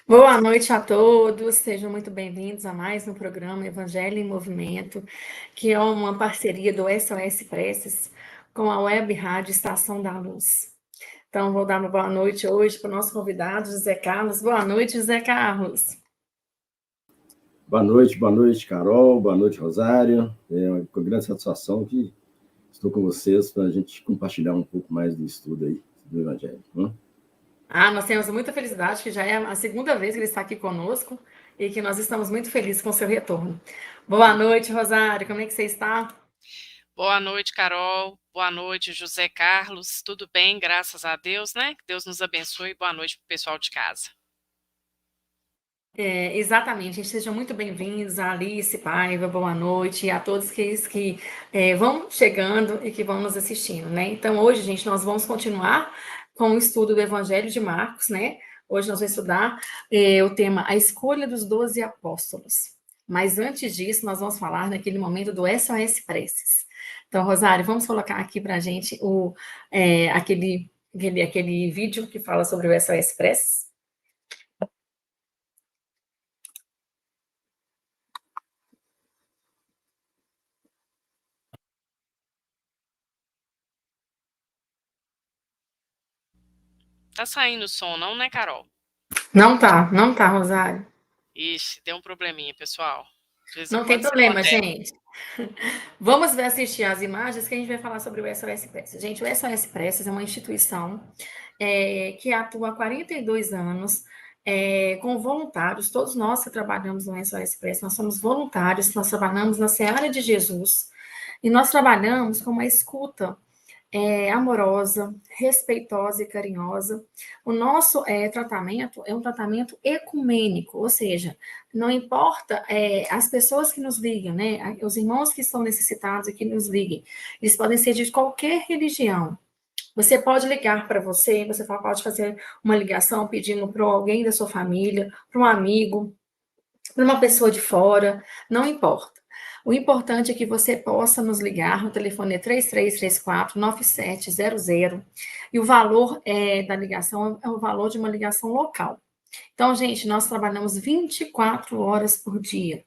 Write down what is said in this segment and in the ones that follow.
Boa noite a todos, sejam muito bem-vindos a mais um programa Evangelho em Movimento, que é uma parceria do SOS Preces com a Web Rádio Estação da Luz. Então, vou dar uma boa noite hoje para o nosso convidado, José Carlos. Boa noite, José Carlos. Boa noite, Carol, boa noite, Rosário. É com grande satisfação que estou com vocês para a gente compartilhar um pouco mais do estudo aí do Evangelho. Nós temos muita felicidade, que já é a segunda vez que ele está aqui conosco e que nós estamos muito felizes com o seu retorno. Boa noite, Rosário, como é que você está? Boa noite, Carol. Boa noite, José Carlos. Tudo bem, graças a Deus, né? Que Deus nos abençoe. Boa noite para o pessoal de casa. Exatamente, gente, sejam muito bem-vindos a Alice Paiva, boa noite, e a todos que vão chegando e que vão nos assistindo, né? Então, hoje, gente, nós vamos continuar com o estudo do Evangelho de Marcos, né? Hoje nós vamos estudar o tema A Escolha dos 12 Apóstolos. Mas antes disso, nós vamos falar naquele momento do SOS Preces. Então, Rosário, vamos colocar aqui para a gente aquele vídeo que fala sobre o SOS Preces. Tá saindo o som, não, né, Carol? Não tá, Rosário. Ixi, deu um probleminha, pessoal. De vez em Não tem quando isso problema, acontece. gente. Vamos assistir as imagens que a gente vai falar sobre o SOS Preces. Gente, o SOS Preces é uma instituição que atua há 42 anos com voluntários. Todos nós que trabalhamos no SOS Preces, nós somos voluntários, nós trabalhamos na Seara de Jesus e nós trabalhamos com uma escuta amorosa, respeitosa e carinhosa. O nosso tratamento é um tratamento ecumênico, ou seja, não importa as pessoas que nos ligam, né? Os irmãos que estão necessitados e que nos liguem, eles podem ser de qualquer religião. Você pode ligar para você pode fazer uma ligação pedindo para alguém da sua família, para um amigo, para uma pessoa de fora, não importa. O importante é que você possa nos ligar, o telefone é 3334-9700, e o valor da ligação é o valor de uma ligação local. Então, gente, nós trabalhamos 24 horas por dia.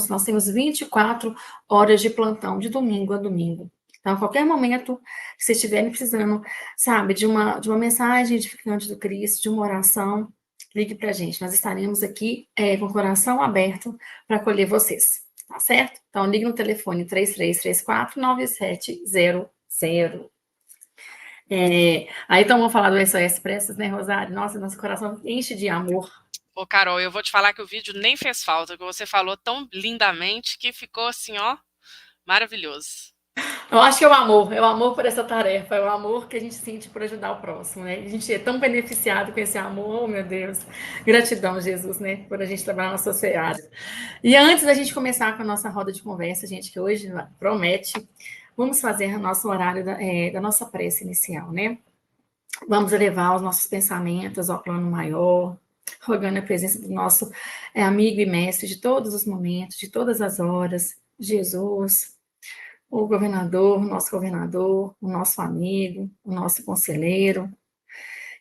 Nós temos 24 horas de plantão, de domingo a domingo. Então, a qualquer momento que vocês estiverem precisando, sabe, de uma mensagem edificante do Cristo, de uma oração, ligue para a gente. Nós estaremos aqui com o coração aberto para acolher vocês. Tá certo? Então, ligue no telefone 3334-9700. Aí, então, vamos falar do SOS Preces, né, Rosário? Nossa, nosso coração enche de amor. Ô, Carol, eu vou te falar que o vídeo nem fez falta, que você falou tão lindamente que ficou assim, ó, maravilhoso. Eu acho que é o amor por essa tarefa, é o amor que a gente sente por ajudar o próximo, né? A gente é tão beneficiado com esse amor, oh, meu Deus. Gratidão, Jesus, né? Por a gente trabalhar na sociedade. E antes da gente começar com a nossa roda de conversa, gente, que hoje promete, vamos fazer o nosso horário da nossa prece inicial, né? Vamos elevar os nossos pensamentos ao plano maior, rogando a presença do nosso amigo e mestre de todos os momentos, de todas as horas, Jesus, o nosso governador, o nosso amigo, o nosso conselheiro,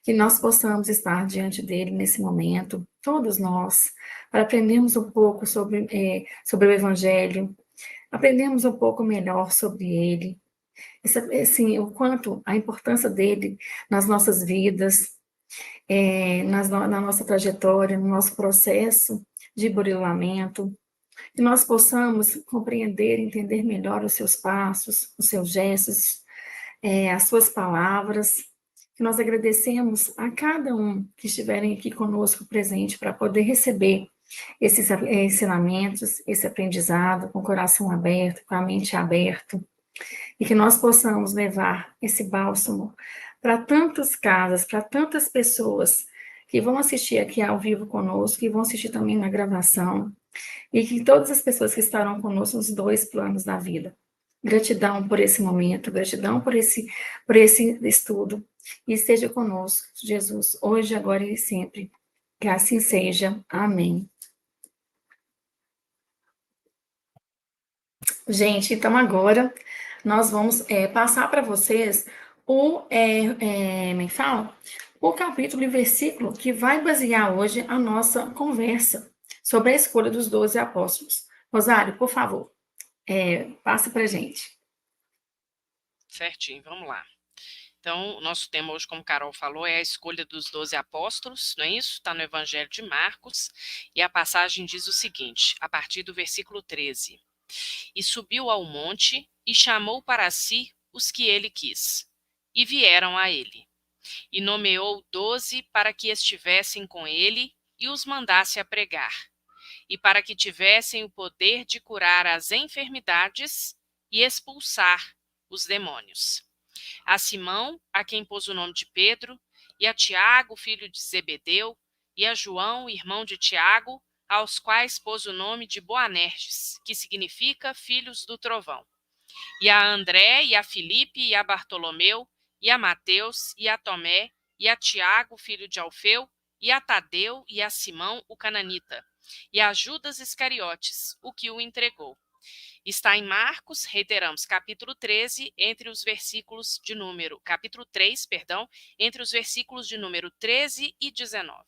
que nós possamos estar diante dele nesse momento, todos nós, para aprendermos um pouco sobre o Evangelho, aprendermos um pouco melhor sobre ele, assim, o quanto a importância dele nas nossas vidas, na nossa trajetória, no nosso processo de burilamento, que nós possamos compreender, entender melhor os seus passos, os seus gestos, as suas palavras, que nós agradecemos a cada um que estiverem aqui conosco presente para poder receber esses ensinamentos, esse aprendizado com o coração aberto, com a mente aberta, e que nós possamos levar esse bálsamo para tantas casas, para tantas pessoas que vão assistir aqui ao vivo conosco, que vão assistir também na gravação, e que todas as pessoas que estarão conosco nos dois planos da vida. Gratidão por esse momento, gratidão por esse estudo, e esteja conosco, Jesus, hoje, agora e sempre. Que assim seja. Amém. Gente, então agora nós vamos passar para vocês o capítulo e versículo que vai basear hoje a nossa conversa sobre a escolha dos 12 apóstolos. Rosário, por favor, passe para a gente. Certinho, vamos lá. Então, o nosso tema hoje, como Carol falou, é a escolha dos 12 apóstolos, não é isso? Está no Evangelho de Marcos, e a passagem diz o seguinte, a partir do versículo 13. E subiu ao monte e chamou para si os que ele quis, e vieram a ele. E nomeou 12 para que estivessem com ele e os mandasse a pregar, e para que tivessem o poder de curar as enfermidades e expulsar os demônios. A Simão, a quem pôs o nome de Pedro, e a Tiago, filho de Zebedeu, e a João, irmão de Tiago, aos quais pôs o nome de Boanerges, que significa filhos do trovão. E a André, e a Filipe, e a Bartolomeu, e a Mateus, e a Tomé, e a Tiago, filho de Alfeu, e a Tadeu, e a Simão, o cananita, e a Judas Iscariotes, o que o entregou. Está em Marcos, reiteramos, capítulo 13, entre os versículos de número, capítulo 3, perdão, entre os versículos de número 13 e 19.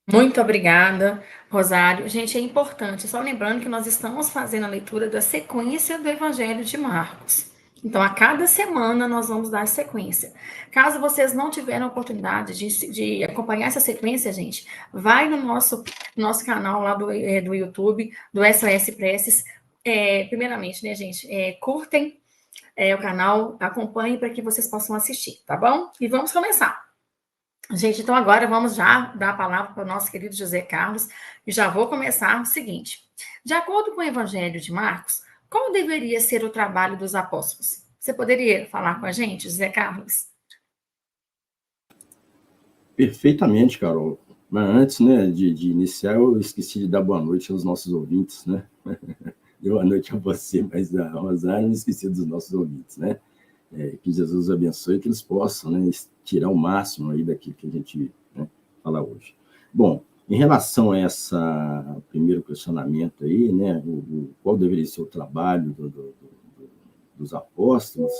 Muito obrigada, Rosário. Gente, é importante, só lembrando que nós estamos fazendo a leitura da sequência do Evangelho de Marcos. Então, a cada semana nós vamos dar sequência. Caso vocês não tiverem a oportunidade de acompanhar essa sequência, gente, vai no nosso canal lá do YouTube, do SOS Preces. Primeiramente, né, gente, curtem o canal, acompanhem para que vocês possam assistir, tá bom? E vamos começar. Gente, então agora vamos já dar a palavra para o nosso querido José Carlos e já vou começar o seguinte. De acordo com o Evangelho de Marcos, qual deveria ser o trabalho dos apóstolos? Você poderia falar com a gente, José Carlos? Perfeitamente, Carol. Mas antes, né, de iniciar, eu esqueci de dar boa noite aos nossos ouvintes, né? Deu boa noite a você, mas a Rosário não esqueci dos nossos ouvintes, né? Que Jesus abençoe, que eles possam, né, tirar o máximo aí daquilo que a gente, né, fala hoje. Bom, em relação a essa primeiro questionamento aí, né, qual deveria ser o trabalho dos apóstolos,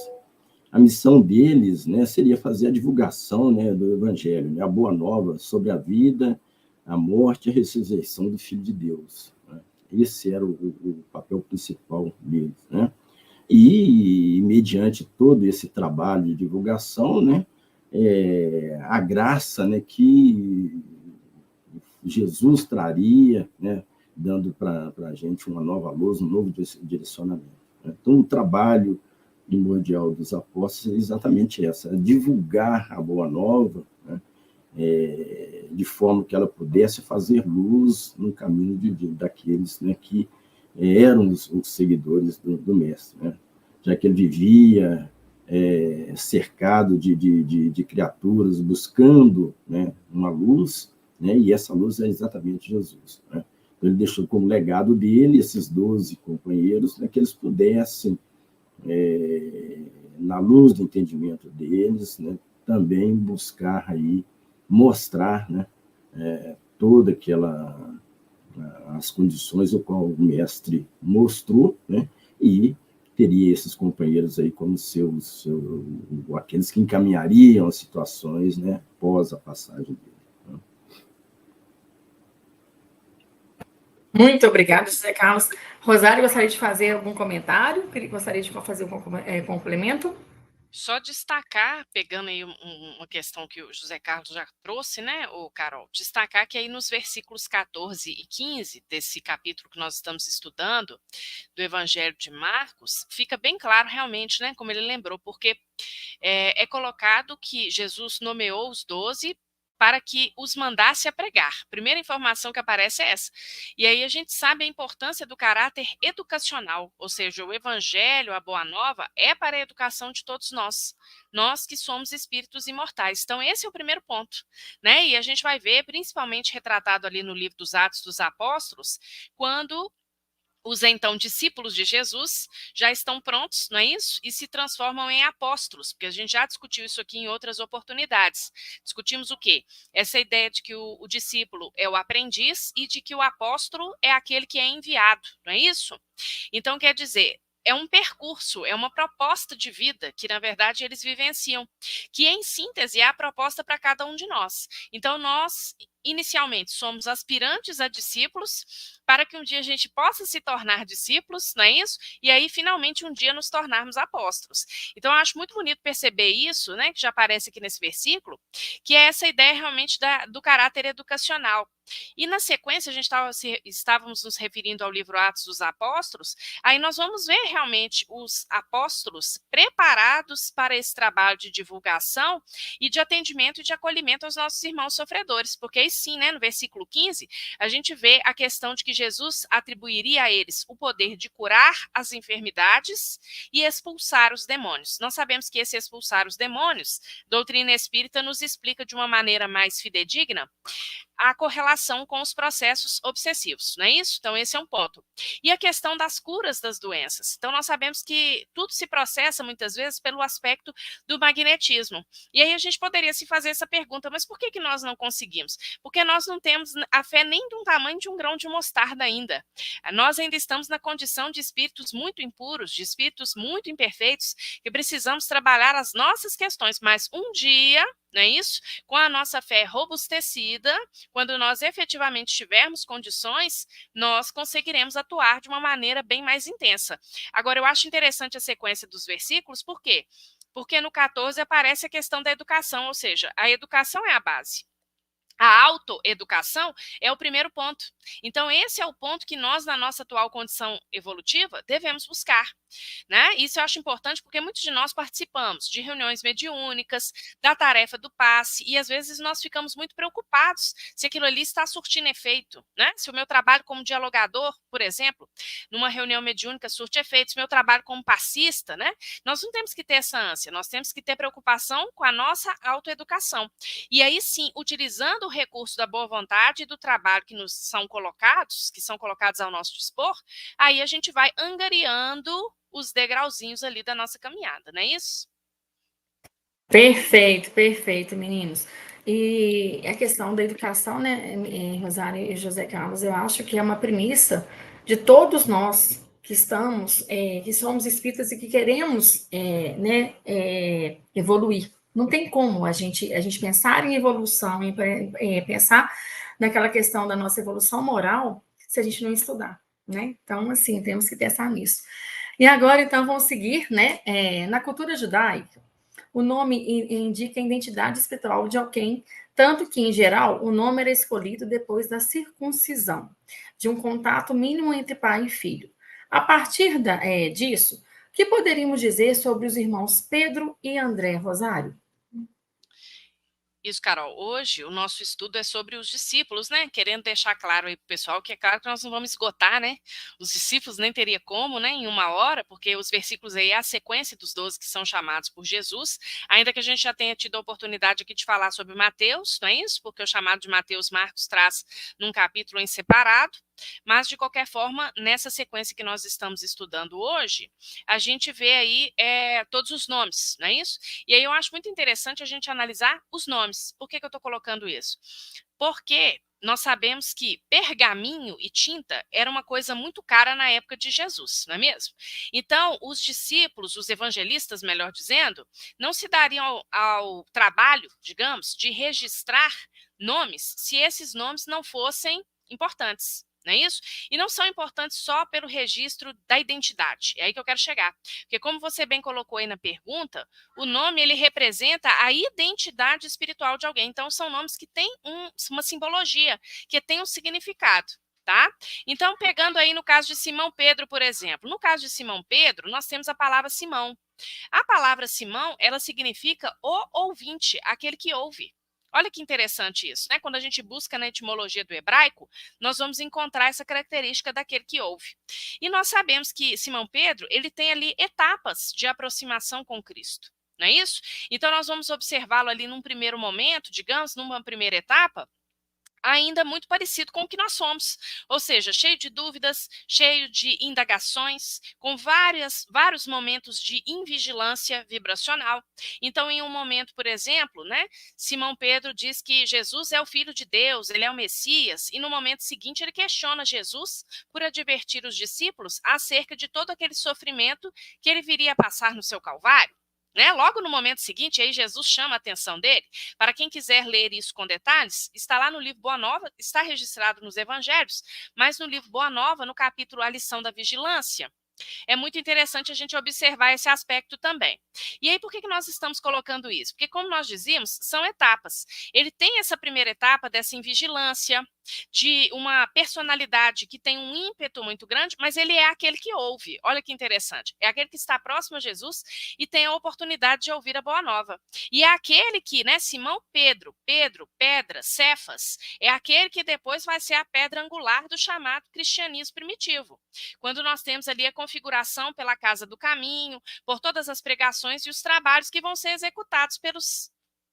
a missão deles, né, seria fazer a divulgação, né, do Evangelho, né, a boa nova sobre a vida, a morte e a ressurreição do Filho de Deus. Né? Esse era o papel principal deles, né? E, mediante todo esse trabalho de divulgação, né, a graça, né, que Jesus traria, né, dando para a gente uma nova luz, um novo direcionamento. Né? Então, o trabalho primordial dos apóstolos é exatamente essa, divulgar a boa nova, né, de forma que ela pudesse fazer luz no caminho daqueles, né, que eram os seguidores do mestre, né? Já que ele vivia cercado de criaturas buscando, né, uma luz, né, e essa luz é exatamente Jesus. Né? Então, ele deixou como legado dele esses 12 companheiros, né, que eles pudessem, na luz do entendimento deles, né, também buscar aí, mostrar, né, toda aquela as condições o qual o mestre mostrou, né, e teria esses companheiros aí como aqueles que encaminhariam as situações, né, pós a passagem dele. Né. Muito obrigada, José Carlos. Rosário, gostaria de fazer algum comentário? Gostaria de fazer algum complemento? Só destacar, pegando aí uma questão que o José Carlos já trouxe, né, o Carol, destacar que aí nos versículos 14 e 15 desse capítulo que nós estamos estudando, do Evangelho de Marcos, fica bem claro realmente, né, como ele lembrou, porque é colocado que Jesus nomeou os 12 para que os mandasse a pregar. Primeira informação que aparece é essa. E aí a gente sabe a importância do caráter educacional, ou seja, o evangelho, a boa nova, é para a educação de todos nós que somos espíritos imortais. Então esse é o primeiro ponto, né? E a gente vai ver, principalmente retratado ali no livro dos Atos dos Apóstolos, quando os então discípulos de Jesus já estão prontos, não é isso? E se transformam em apóstolos, porque a gente já discutiu isso aqui em outras oportunidades. Discutimos o quê? Essa ideia de que o discípulo é o aprendiz e de que o apóstolo é aquele que é enviado, não é isso? Então, quer dizer, é um percurso, é uma proposta de vida que, na verdade, eles vivenciam, que, em síntese, é a proposta para cada um de nós. Então, nós, inicialmente, somos aspirantes a discípulos, para que um dia a gente possa se tornar discípulos, não é isso? E aí, finalmente, um dia nos tornarmos apóstolos. Então, eu acho muito bonito perceber isso, né, que já aparece aqui nesse versículo, que é essa ideia realmente do caráter educacional. E na sequência, a gente estávamos nos referindo ao livro Atos dos Apóstolos, aí nós vamos ver realmente os apóstolos preparados para esse trabalho de divulgação e de atendimento e de acolhimento aos nossos irmãos sofredores, porque aí sim, né, no versículo 15, a gente vê a questão de que Jesus atribuiria a eles o poder de curar as enfermidades e expulsar os demônios. Nós sabemos que esse expulsar os demônios, doutrina espírita nos explica de uma maneira mais fidedigna a correlação com os processos obsessivos, não é isso? Então, esse é um ponto. E a questão das curas das doenças. Então, nós sabemos que tudo se processa, muitas vezes, pelo aspecto do magnetismo. E aí a gente poderia se fazer essa pergunta, mas por que nós não conseguimos? Porque nós não temos a fé nem de um tamanho de um grão de mostarda ainda. Nós ainda estamos na condição de espíritos muito impuros, de espíritos muito imperfeitos, que precisamos trabalhar as nossas questões, mas um dia, não é isso? Com a nossa fé robustecida, quando nós efetivamente tivermos condições, nós conseguiremos atuar de uma maneira bem mais intensa. Agora, eu acho interessante a sequência dos versículos, por quê? Porque no 14 aparece a questão da educação, ou seja, a educação é a base. A autoeducação é o primeiro ponto. Então, esse é o ponto que nós, na nossa atual condição evolutiva, devemos buscar. Né? Isso eu acho importante porque muitos de nós participamos de reuniões mediúnicas, da tarefa do passe, e às vezes nós ficamos muito preocupados se aquilo ali está surtindo efeito. Né? Se o meu trabalho como dialogador, por exemplo, numa reunião mediúnica surte efeito, se o meu trabalho como passista, né? Nós não temos que ter essa ânsia, nós temos que ter preocupação com a nossa autoeducação. E aí sim, utilizando o recurso da boa vontade e do trabalho que nos são colocados, que são colocados ao nosso dispor, aí a gente vai angariando os degrauzinhos ali da nossa caminhada, não é isso? Perfeito, perfeito, meninos. E a questão da educação, né, Rosário e José Carlos, eu acho que é uma premissa de todos nós que estamos, que somos espíritas e que queremos, né, evoluir. Não tem como a gente pensar em evolução, pensar naquela questão da nossa evolução moral, se a gente não estudar, né? Então, assim, temos que pensar nisso. E agora, então, vamos seguir, né? Na cultura judaica, o nome indica a identidade espiritual de alguém, tanto que, em geral, o nome era escolhido depois da circuncisão, de um contato mínimo entre pai e filho. A partir disso, o que poderíamos dizer sobre os irmãos Pedro e André, Rosário? Isso, Carol. Hoje o nosso estudo é sobre os discípulos, né? Querendo deixar claro aí para o pessoal que é claro que nós não vamos esgotar, né? Os discípulos nem teria como, né? Em uma hora, porque os versículos aí é a sequência dos 12 que são chamados por Jesus, ainda que a gente já tenha tido a oportunidade aqui de falar sobre Mateus, não é isso? Porque o chamado de Mateus, Marcos traz num capítulo em separado. Mas, de qualquer forma, nessa sequência que nós estamos estudando hoje, a gente vê aí todos os nomes, não é isso? E aí eu acho muito interessante a gente analisar os nomes. Por que eu estou colocando isso? Porque nós sabemos que pergaminho e tinta era uma coisa muito cara na época de Jesus, não é mesmo? Então, os discípulos, os evangelistas, melhor dizendo, não se dariam ao trabalho, digamos, de registrar nomes se esses nomes não fossem importantes. Não é isso? E não são importantes só pelo registro da identidade. É aí que eu quero chegar. Porque como você bem colocou aí na pergunta, o nome ele representa a identidade espiritual de alguém. Então são nomes que têm uma simbologia, que têm um significado. Tá? Então, pegando aí no caso de Simão Pedro, por exemplo. No caso de Simão Pedro, nós temos a palavra Simão. A palavra Simão, ela significa o ouvinte, aquele que ouve. Olha que interessante isso, né? Quando a gente busca na etimologia do hebraico, nós vamos encontrar essa característica daquele que ouve. E nós sabemos que Simão Pedro, ele tem ali etapas de aproximação com Cristo, não é isso? Então nós vamos observá-lo ali num primeiro momento, digamos, numa primeira etapa, ainda muito parecido com o que nós somos, ou seja, cheio de dúvidas, cheio de indagações, com vários momentos de invigilância vibracional. Então, em um momento, por exemplo, né, Simão Pedro diz que Jesus é o Filho de Deus, ele é o Messias, e no momento seguinte ele questiona Jesus por advertir os discípulos acerca de todo aquele sofrimento que ele viria a passar no seu Calvário. Né? Logo no momento seguinte, aí Jesus chama a atenção dele. Para quem quiser ler isso com detalhes, está lá no livro Boa Nova, está registrado nos Evangelhos, mas no livro Boa Nova, no capítulo A Lição da Vigilância. É muito interessante a gente observar esse aspecto também. E aí, por que nós estamos colocando isso? Porque, como nós dizíamos, são etapas. Ele tem essa primeira etapa dessa invigilância, de uma personalidade que tem um ímpeto muito grande, mas ele é aquele que ouve. Olha que interessante. É aquele que está próximo a Jesus e tem a oportunidade de ouvir a boa nova. E é aquele que, né, Simão Pedro, pedra, Cefas, é aquele que depois vai ser a pedra angular do chamado cristianismo primitivo. Quando nós temos ali a configuração pela Casa do Caminho, por todas as pregações e os trabalhos que vão ser executados pelos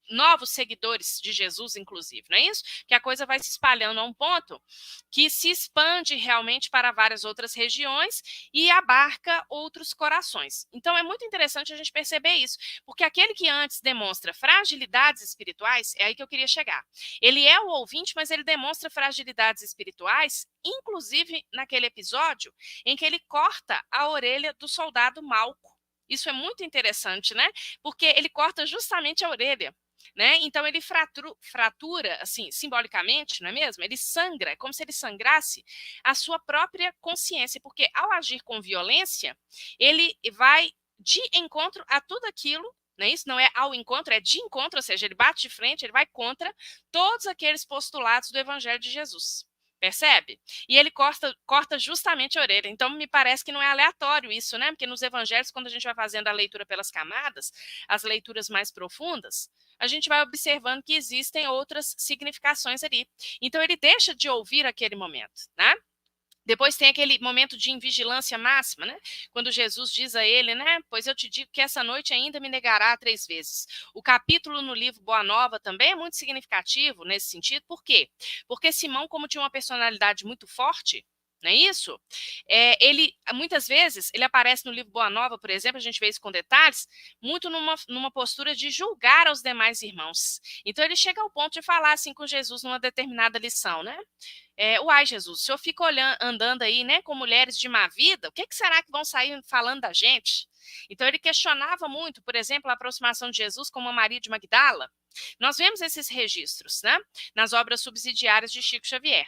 novos seguidores de Jesus, inclusive, não é isso? Que a coisa vai se espalhando a um ponto que se expande realmente para várias outras regiões e abarca outros corações. Então, é muito interessante a gente perceber isso, porque aquele que antes demonstra fragilidades espirituais, é aí que eu queria chegar. Ele é o ouvinte, mas ele demonstra fragilidades espirituais, inclusive naquele episódio em que ele corta a orelha do soldado Malco. Isso é muito interessante, né? Porque ele corta justamente a orelha. Né? Então ele fratura, assim, simbolicamente, não é mesmo? Ele sangra, é como se ele sangrasse a sua própria consciência, porque ao agir com violência, ele vai de encontro a tudo aquilo, né? Isso não é ao encontro, é de encontro, ou seja, ele bate de frente, ele vai contra todos aqueles postulados do Evangelho de Jesus. Percebe? E ele corta justamente a orelha. Então, me parece que não é aleatório isso, né? Porque nos evangelhos, quando a gente vai fazendo a leitura pelas camadas, as leituras mais profundas, a gente vai observando que existem outras significações ali. Então, ele deixa de ouvir aquele momento, né? Depois tem aquele momento de invigilância máxima, né? Quando Jesus diz a ele, né? Pois eu te digo que essa noite ainda me negará 3 vezes. O capítulo no livro Boa Nova também é muito significativo nesse sentido. Por quê? Porque Simão, como tinha uma personalidade muito forte, não é isso? Ele, muitas vezes, ele aparece no livro Boa Nova, por exemplo, a gente vê isso com detalhes, muito numa postura de julgar aos demais irmãos. Então, ele chega ao ponto de falar assim com Jesus numa determinada lição, né? Uai, Jesus, o senhor fica andando aí, né, com mulheres de má vida, o que será que vão sair falando da gente? Então, ele questionava muito, por exemplo, a aproximação de Jesus com uma Maria de Magdala. Nós vemos esses registros, né, nas obras subsidiárias de Chico Xavier.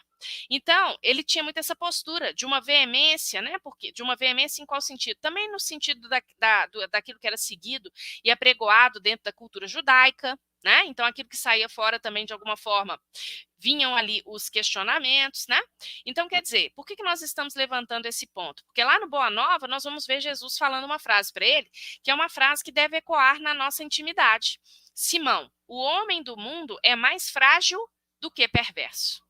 Então, ele tinha muito essa postura de uma veemência, né, porque de uma veemência em qual sentido? Também no sentido daquilo que era seguido e apregoado dentro da cultura judaica, né? Então, aquilo que saía fora também, de alguma forma, vinham ali os questionamentos, né? Então, quer dizer, por que nós estamos levantando esse ponto? Porque lá no Boa Nova, nós vamos ver Jesus falando uma frase para ele, que é uma frase que deve ecoar na nossa intimidade. Simão, o homem do mundo é mais frágil do que perverso.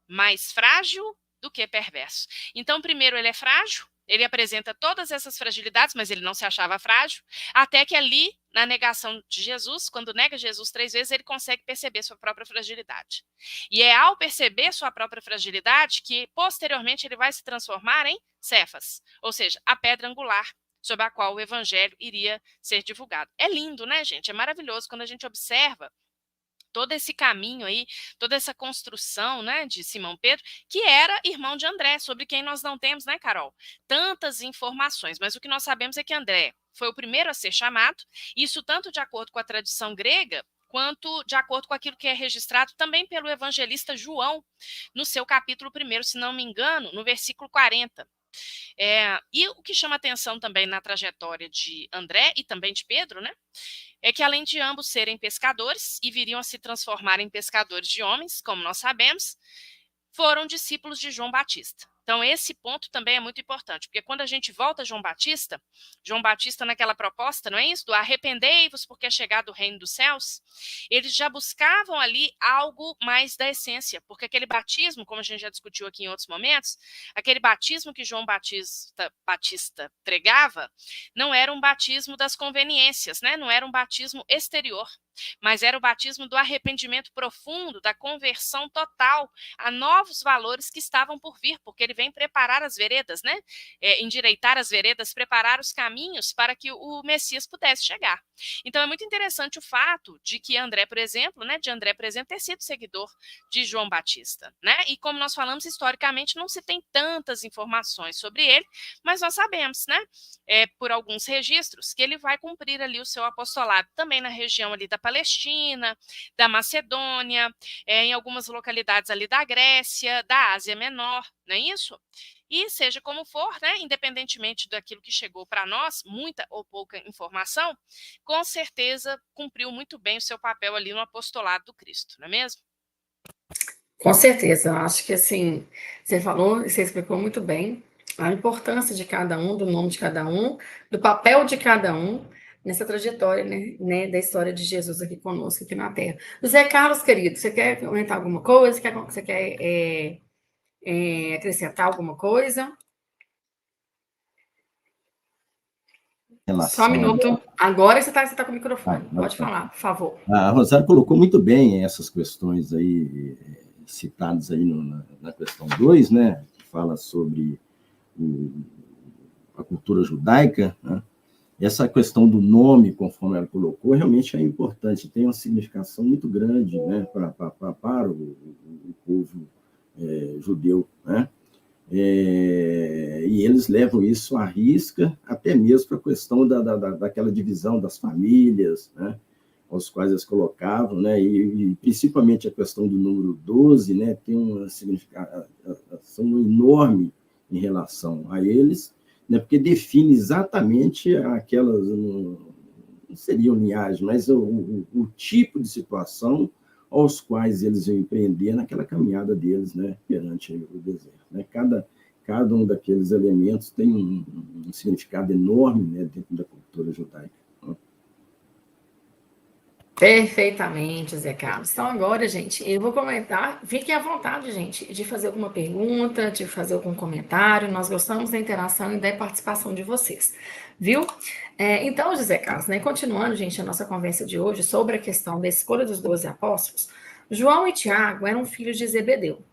Mais frágil do que perverso. Então, primeiro, ele é frágil, ele apresenta todas essas fragilidades, mas ele não se achava frágil, até que ali, na negação de Jesus, quando nega Jesus 3 vezes, ele consegue perceber sua própria fragilidade. E é ao perceber sua própria fragilidade que, posteriormente, ele vai se transformar em Cefas, ou seja, a pedra angular sobre a qual o evangelho iria ser divulgado. É lindo, né, gente? É maravilhoso quando a gente observa todo esse caminho aí, toda essa construção, né, de Simão Pedro, que era irmão de André, sobre quem nós não temos, né, Carol, tantas informações, mas o que nós sabemos é que André foi o primeiro a ser chamado, isso tanto de acordo com a tradição grega, quanto de acordo com aquilo que é registrado também pelo evangelista João, no seu capítulo 1, se não me engano, no versículo 40. E o que chama atenção também na trajetória de André e também de Pedro, né, é que além de ambos serem pescadores e viriam a se transformar em pescadores de homens, como nós sabemos, foram discípulos de João Batista. Então, esse ponto também é muito importante, porque quando a gente volta a João Batista naquela proposta, não é isso? Do arrependei-vos porque é chegado o reino dos céus, eles já buscavam ali algo mais da essência, porque aquele batismo, como a gente já discutiu aqui em outros momentos, aquele batismo que João Batista pregava, não era um batismo das conveniências, né? Não era um batismo exterior, mas era o batismo do arrependimento profundo, da conversão total a novos valores que estavam por vir, porque ele vem preparar as veredas, né? Endireitar as veredas, preparar os caminhos para que o Messias pudesse chegar. Então é muito interessante o fato de que André, por exemplo, ter sido seguidor de João Batista, né? E como nós falamos, historicamente não se tem tantas informações sobre ele, mas nós sabemos, né? Por alguns registros, que ele vai cumprir ali o seu apostolado também na região ali da Palestina, da Macedônia, em algumas localidades ali da Grécia, da Ásia Menor, não é isso? E seja como for, né, independentemente daquilo que chegou para nós, muita ou pouca informação, com certeza cumpriu muito bem o seu papel ali no apostolado do Cristo, não é mesmo? Com certeza, eu acho que assim, você falou, você explicou muito bem a importância de cada um, do nome de cada um, do papel de cada um nessa trajetória, né, da história de Jesus aqui conosco, aqui na Terra. José Carlos, querido, você quer comentar alguma coisa? Você quer acrescentar alguma coisa? Só um Relação minuto. Agora você tá com o microfone. a, Pode falar, por favor. a Rosário colocou muito bem essas questões aí, citadas aí na questão 2, né, que fala sobre a cultura judaica, né? Essa questão do nome, conforme ela colocou, realmente é importante, tem uma significação muito grande, né, para o povo judeu, né? E eles levam isso à risca, até mesmo para a questão daquela divisão das famílias, né, aos quais eles colocavam, né, e principalmente a questão do número 12, né, tem uma significação enorme em relação a eles, né, porque define exatamente aquelas, não seriam linhagens, mas o tipo de situação aos quais eles iam empreender naquela caminhada deles, né, perante o deserto. Né? Cada um daqueles elementos tem um significado enorme, né, dentro da cultura judaica. Né? Perfeitamente, Zé Carlos. Então, agora, gente, eu vou comentar. Fiquem à vontade, gente, de fazer alguma pergunta, de fazer algum comentário. Nós gostamos da interação e da participação de vocês, viu? Então, José Carlos, né, continuando, gente, a nossa conversa de hoje sobre a questão da escolha dos 12 apóstolos, João e Tiago eram filhos de Zebedeu.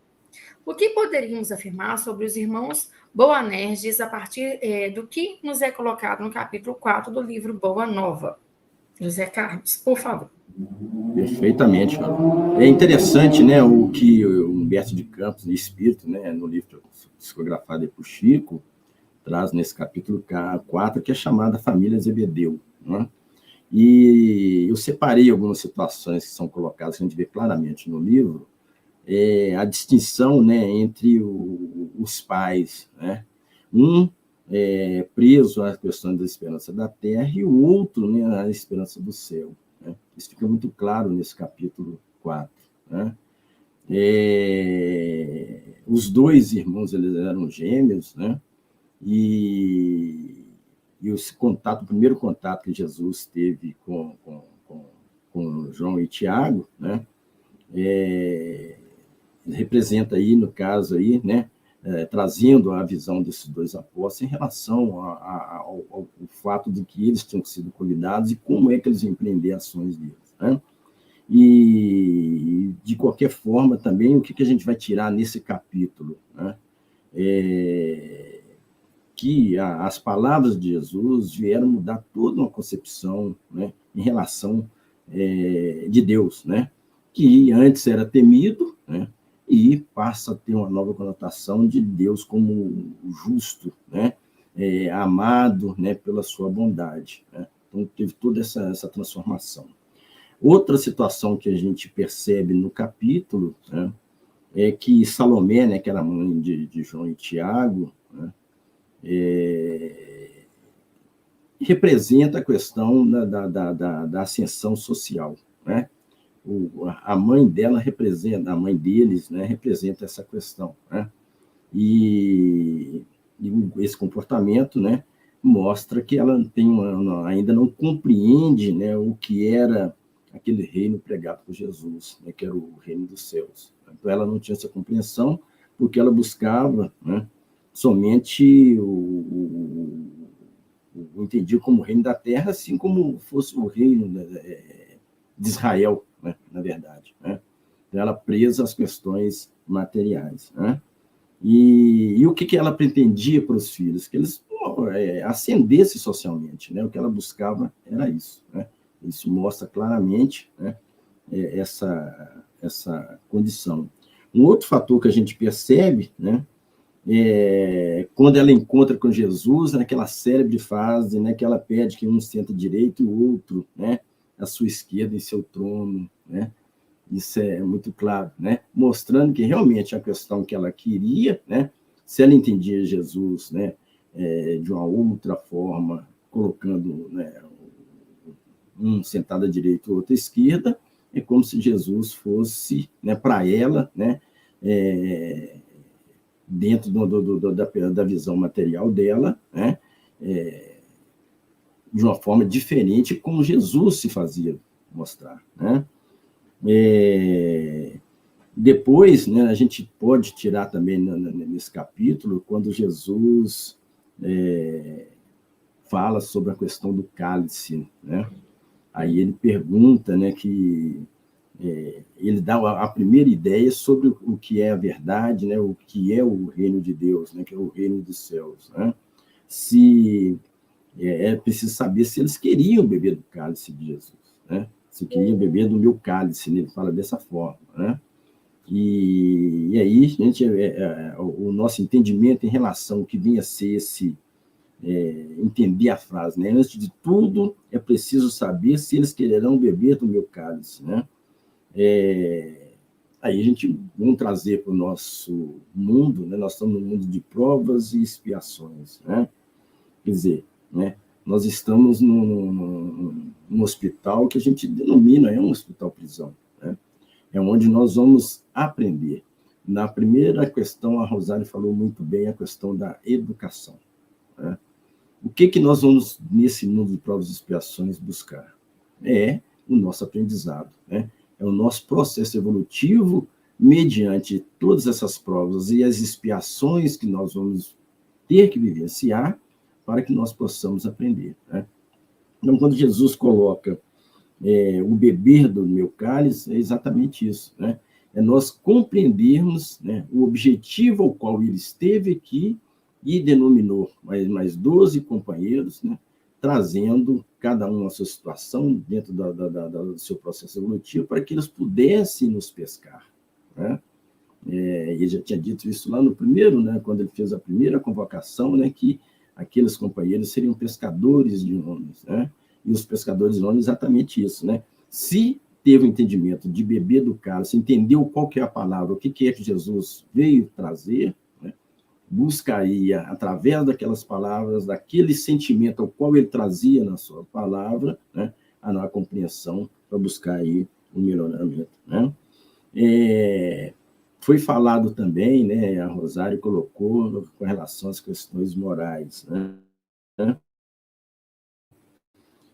O que poderíamos afirmar sobre os irmãos Boanerges a partir do que nos é colocado no capítulo 4 do livro Boa Nova? José Carlos, por favor. Perfeitamente, Carol. É interessante, né, o que o Humberto de Campos, de Espírito, né, no livro psicografado por Chico, traz nesse capítulo 4, que é chamada Família Zebedeu. Né? E eu separei algumas situações que são colocadas, que a gente vê claramente no livro, a distinção, né, entre os pais, né? Preso à questão da esperança da terra e o outro, né, à esperança do céu. Né? Isso fica muito claro nesse capítulo 4. Né? Os dois irmãos, eles eram gêmeos, né? E o primeiro contato que Jesus teve com João e Tiago, né? Representa aí, no caso, aí, né? Trazendo a visão desses dois apóstolos em relação ao fato de que eles tinham sido convidados e como é que eles iam empreender ações deles. Né? E, de qualquer forma, também, o que a gente vai tirar nesse capítulo? Né? Que as palavras de Jesus vieram mudar toda uma concepção, né, em relação de Deus, né? Que antes era temido, né? E passa a ter uma nova conotação de Deus como justo, né? Amado, né, pela sua bondade. Né? Então, teve toda essa transformação. Outra situação que a gente percebe no capítulo, né, é que Salomé, né, que era mãe de João e Tiago, né, representa a questão da ascensão social. Né? A mãe dela representa, a mãe deles, né, representa essa questão, né? E esse comportamento, né, mostra que ela ainda não compreende, né, o que era aquele reino pregado por Jesus, né, que era o reino dos céus. Então, ela não tinha essa compreensão, porque ela buscava, né, somente entendia como o reino da terra, assim como fosse o reino Israel, né, na verdade, né? Ela presa às questões materiais, né? E o que ela pretendia para os filhos? Que eles ascendessem socialmente, né? O que ela buscava era isso, né? Isso mostra claramente, né, essa condição. Um outro fator que a gente percebe, né, quando ela encontra com Jesus, naquela célebre fase, né, que ela pede que um senta direito e o outro, né, à sua esquerda em seu trono, né? Isso é muito claro, né? Mostrando que realmente a questão que ela queria, né, se ela entendia Jesus, né, de uma outra forma, colocando, né, um sentado à direita e outro à esquerda, é como se Jesus fosse, né, para ela, né, dentro da visão material dela, né, de uma forma diferente como Jesus se fazia mostrar, né? Depois, né, a gente pode tirar também nesse capítulo, quando Jesus fala sobre a questão do cálice, né? Aí ele pergunta, né, que ele dá a primeira ideia sobre o que é a verdade, né, o que é o reino de Deus, né, que é o reino dos céus, né? Se é preciso saber se eles queriam beber do cálice de Jesus, né? Se queriam beber do meu cálice, né? Ele fala dessa forma, né? E aí, gente, o nosso entendimento em relação ao que vinha a ser entender a frase, né? Antes de tudo, é preciso saber se eles quererão beber do meu cálice, né? Aí a gente vamos trazer para o nosso mundo, né? Nós estamos no mundo de provas e expiações, né? Quer dizer, né, nós estamos num hospital que a gente denomina, um hospital-prisão, né? É onde nós vamos aprender. Na primeira questão, a Rosário falou muito bem a questão da educação, né? O que nós vamos, nesse mundo de provas e expiações, buscar? É o nosso aprendizado, né? É o nosso processo evolutivo mediante todas essas provas e as expiações que nós vamos ter que vivenciar para que nós possamos aprender, né? Então, quando Jesus coloca o beber do meu cálice, é exatamente isso, né? É nós compreendermos, né, o objetivo ao qual ele esteve aqui e denominou mais 12 companheiros, né, trazendo cada um a sua situação dentro do seu processo evolutivo para que eles pudessem nos pescar, né? Ele já tinha dito isso lá no primeiro, né, quando ele fez a primeira convocação, né, que aqueles companheiros seriam pescadores de homens, né? E os pescadores de homens exatamente isso, né? Se teve o entendimento de beber do cálice, entendeu qual que é a palavra, o que é que Jesus veio trazer, né? Buscaria, através daquelas palavras, daquele sentimento ao qual ele trazia na sua palavra, né, a compreensão para buscar aí o melhoramento, né? Foi falado também, né, a Rosário colocou com relação às questões morais, né?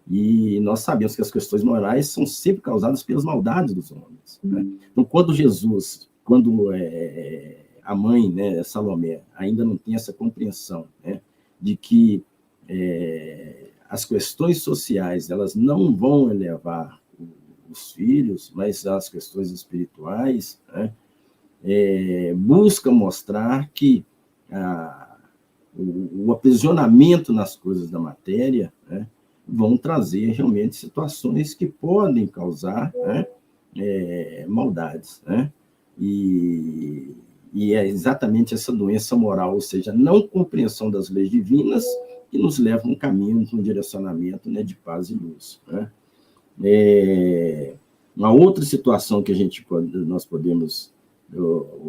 E nós sabemos que as questões morais são sempre causadas pelas maldades dos homens, né? Então, quando a mãe, né, Salomé, ainda não tem essa compreensão, né, de que as questões sociais elas não vão elevar os filhos, mas as questões espirituais, né, busca mostrar que o aprisionamento nas coisas da matéria, né, vão trazer realmente situações que podem causar, né, maldades, né? E é exatamente essa doença moral, ou seja, a não compreensão das leis divinas, que nos leva a um caminho, um direcionamento, né, de paz e luz, né? Uma outra situação que nós podemos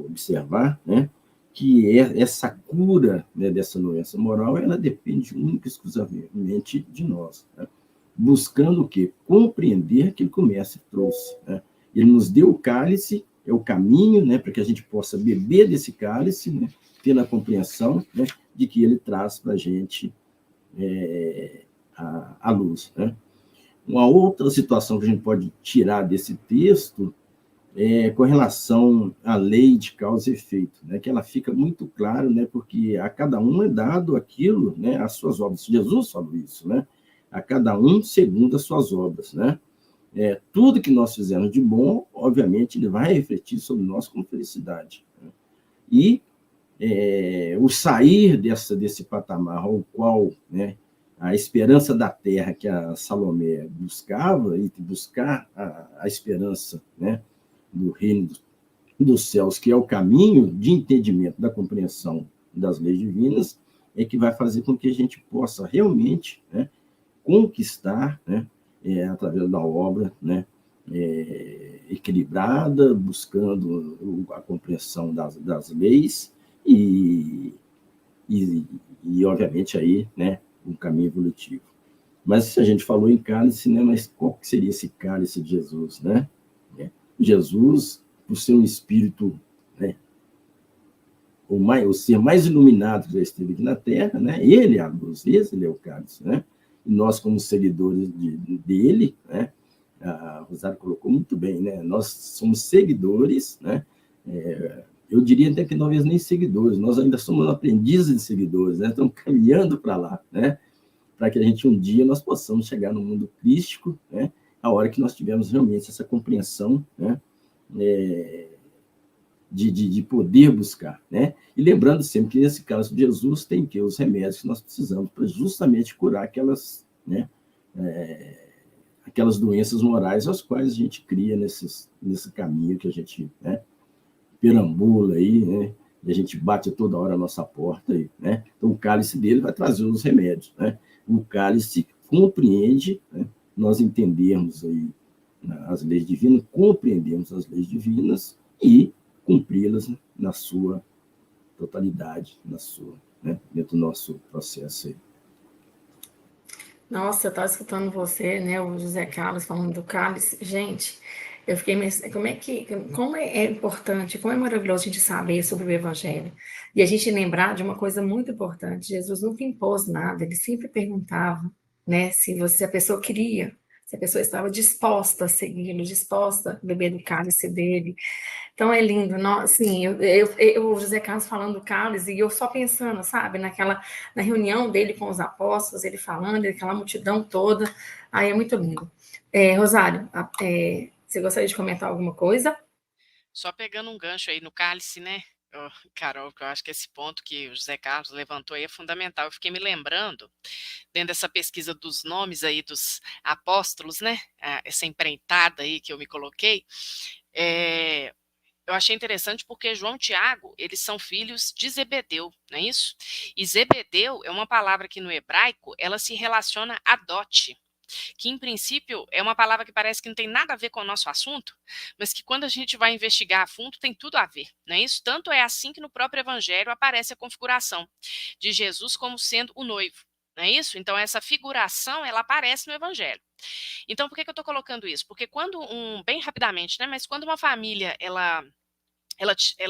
observar, né, que essa cura, né, dessa doença moral, ela depende única e exclusivamente de nós, né? Buscando o quê? Compreender aquilo que o Mestre trouxe, né? Ele nos deu o cálice, é o caminho, né, para que a gente possa beber desse cálice, né, tendo a compreensão, né, de que ele traz para a gente a luz, né? Uma outra situação que a gente pode tirar desse texto com relação à lei de causa e efeito, né, que ela fica muito clara, né, porque a cada um é dado aquilo, né, as suas obras. Jesus falou isso, né? A cada um segundo as suas obras, né? tudo que nós fizermos de bom, obviamente, ele vai refletir sobre nós como felicidade. Né? E o sair desse patamar ao qual, né, a esperança da terra que a Salomé buscava, e buscar a esperança, né, do reino dos céus, que é o caminho de entendimento, da compreensão das leis divinas, é que vai fazer com que a gente possa realmente, né, conquistar, né, através da obra, né, equilibrada, buscando a compreensão das leis e, obviamente, aí, né, um caminho evolutivo. Mas se a gente falou em cálice, né, mas qual que seria esse cálice de Jesus, né? Jesus, por ser um espírito, né, o ser mais iluminado que já esteve aqui na Terra, né? Ele é a luz, ele é o cálice, né? E nós, como seguidores dele, né? A Rosário colocou muito bem, né? Nós somos seguidores, né? Eu diria até que talvez nem seguidores, nós ainda somos aprendizes de seguidores, né? Estamos caminhando para lá, né? Para que a gente um dia nós possamos chegar no mundo crístico, né? A hora que nós tivermos realmente essa compreensão, né? De poder buscar, né? E lembrando sempre que nesse caso de Jesus tem que os remédios que nós precisamos para justamente curar aquelas, né? Aquelas doenças morais às quais a gente cria nesse caminho que a gente, né, perambula aí, né? E a gente bate toda hora a nossa porta aí, né? Então o cálice dele vai trazer os remédios, né? O cálice compreende, né? Nós entendermos aí as leis divinas, compreendemos as leis divinas e cumpri-las, né, na sua totalidade, né, dentro do nosso processo aí. Nossa, eu estava escutando você, né, o José Carlos falando do cálice. Gente, eu fiquei como é importante, como é maravilhoso a gente saber sobre o Evangelho. E a gente lembrar de uma coisa muito importante. Jesus nunca impôs nada, ele sempre perguntava, né, se a pessoa queria, se a pessoa estava disposta a segui-lo, disposta a beber do cálice dele. Então é lindo, assim, o José Carlos falando do cálice, e eu só pensando, sabe, na reunião dele com os apóstolos, ele falando, aquela multidão toda, aí é muito lindo. Rosário, você gostaria de comentar alguma coisa? Só pegando um gancho aí no cálice, né, Carol, que eu acho que esse ponto que o José Carlos levantou aí é fundamental. Eu fiquei me lembrando, dentro dessa pesquisa dos nomes aí dos apóstolos, né, essa empreitada aí que eu me coloquei, eu achei interessante porque João e Tiago, eles são filhos de Zebedeu, não é isso? E Zebedeu é uma palavra que no hebraico, ela se relaciona a dote, que em princípio é uma palavra que parece que não tem nada a ver com o nosso assunto, mas que quando a gente vai investigar a fundo tem tudo a ver, não é isso? Tanto é assim que no próprio evangelho aparece a configuração de Jesus como sendo o noivo, não é isso? Então essa figuração, ela aparece no evangelho. Então por que eu estou colocando isso? Porque quando bem rapidamente, né, mas quando uma família, ela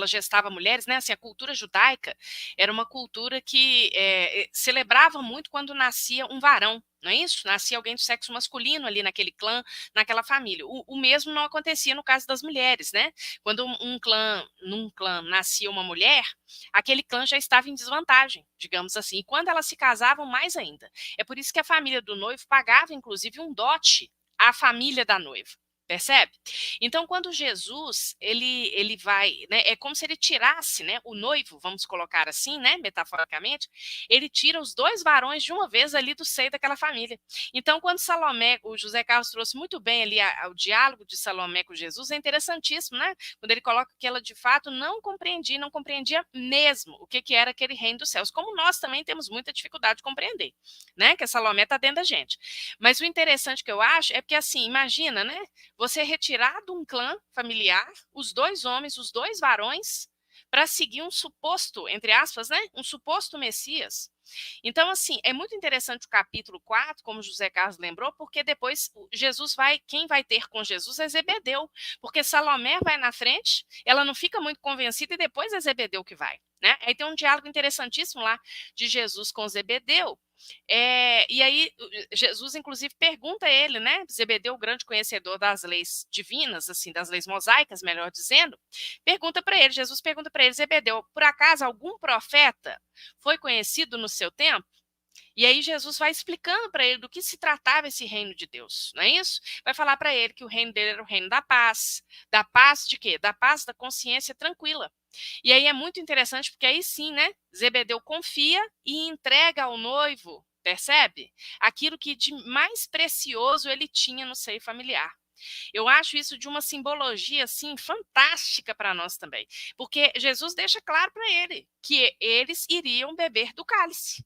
gestava mulheres, né? Assim, a cultura judaica era uma cultura que celebrava muito quando nascia um varão, não é isso? Nascia alguém do sexo masculino ali naquele clã, naquela família. O mesmo não acontecia no caso das mulheres, né? Quando num clã nascia uma mulher, aquele clã já estava em desvantagem, digamos assim. E quando elas se casavam, mais ainda. É por isso que a família do noivo pagava, inclusive, um dote à família da noiva. Percebe? Então, quando Jesus, ele vai, né, é como se ele tirasse, né, o noivo, vamos colocar assim, né, metaforicamente, ele tira os dois varões de uma vez ali do seio daquela família. Então, quando Salomé, o José Carlos trouxe muito bem ali o diálogo de Salomé com Jesus, é interessantíssimo, né? Quando ele coloca que ela de fato não compreendia mesmo o que era aquele reino dos céus, como nós também temos muita dificuldade de compreender, né, que a Salomé está dentro da gente. Mas o interessante que eu acho é porque, assim, imagina, né, você retirar de um clã familiar os dois homens, os dois varões, para seguir um suposto, entre aspas, né, um suposto Messias. Então, assim, é muito interessante o capítulo 4, como José Carlos lembrou, porque depois quem vai ter com Jesus é Zebedeu, porque Salomé vai na frente, ela não fica muito convencida e depois é Zebedeu que vai, né? Aí tem um diálogo interessantíssimo lá de Jesus com Zebedeu, e aí Jesus inclusive pergunta a ele, né, Zebedeu, o grande conhecedor das leis divinas, assim, das leis mosaicas, melhor dizendo, Jesus pergunta para ele, Zebedeu, por acaso algum profeta foi conhecido no seu tempo? E aí Jesus vai explicando para ele do que se tratava esse reino de Deus, não é isso? Vai falar para ele que o reino dele era o reino da paz de quê? Da paz da consciência tranquila. E aí é muito interessante porque aí sim, né? Zebedeu confia e entrega ao noivo, percebe? Aquilo que de mais precioso ele tinha no seio familiar. Eu acho isso de uma simbologia assim fantástica para nós também, porque Jesus deixa claro para ele que eles iriam beber do cálice.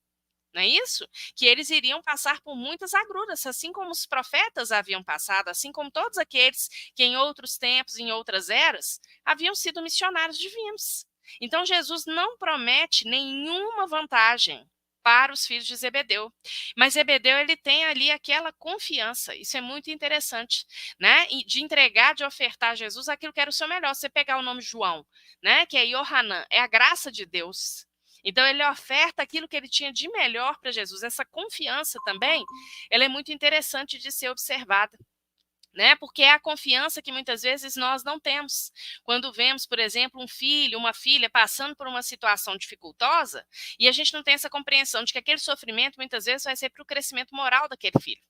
Não é isso? Que eles iriam passar por muitas agruras, assim como os profetas haviam passado, assim como todos aqueles que em outros tempos, em outras eras, haviam sido missionários divinos. Então Jesus não promete nenhuma vantagem para os filhos de Zebedeu. Mas Zebedeu ele tem ali aquela confiança, isso é muito interessante, né? De entregar, de ofertar a Jesus aquilo que era o seu melhor. Você pegar o nome João, né? Que é Yohanan, é a graça de Deus. Então ele oferta aquilo que ele tinha de melhor para Jesus. Essa confiança também, ela é muito interessante de ser observada. Né? Porque é a confiança que muitas vezes nós não temos. Quando vemos, por exemplo, um filho, uma filha passando por uma situação dificultosa e a gente não tem essa compreensão de que aquele sofrimento muitas vezes vai ser para o crescimento moral daquele filho.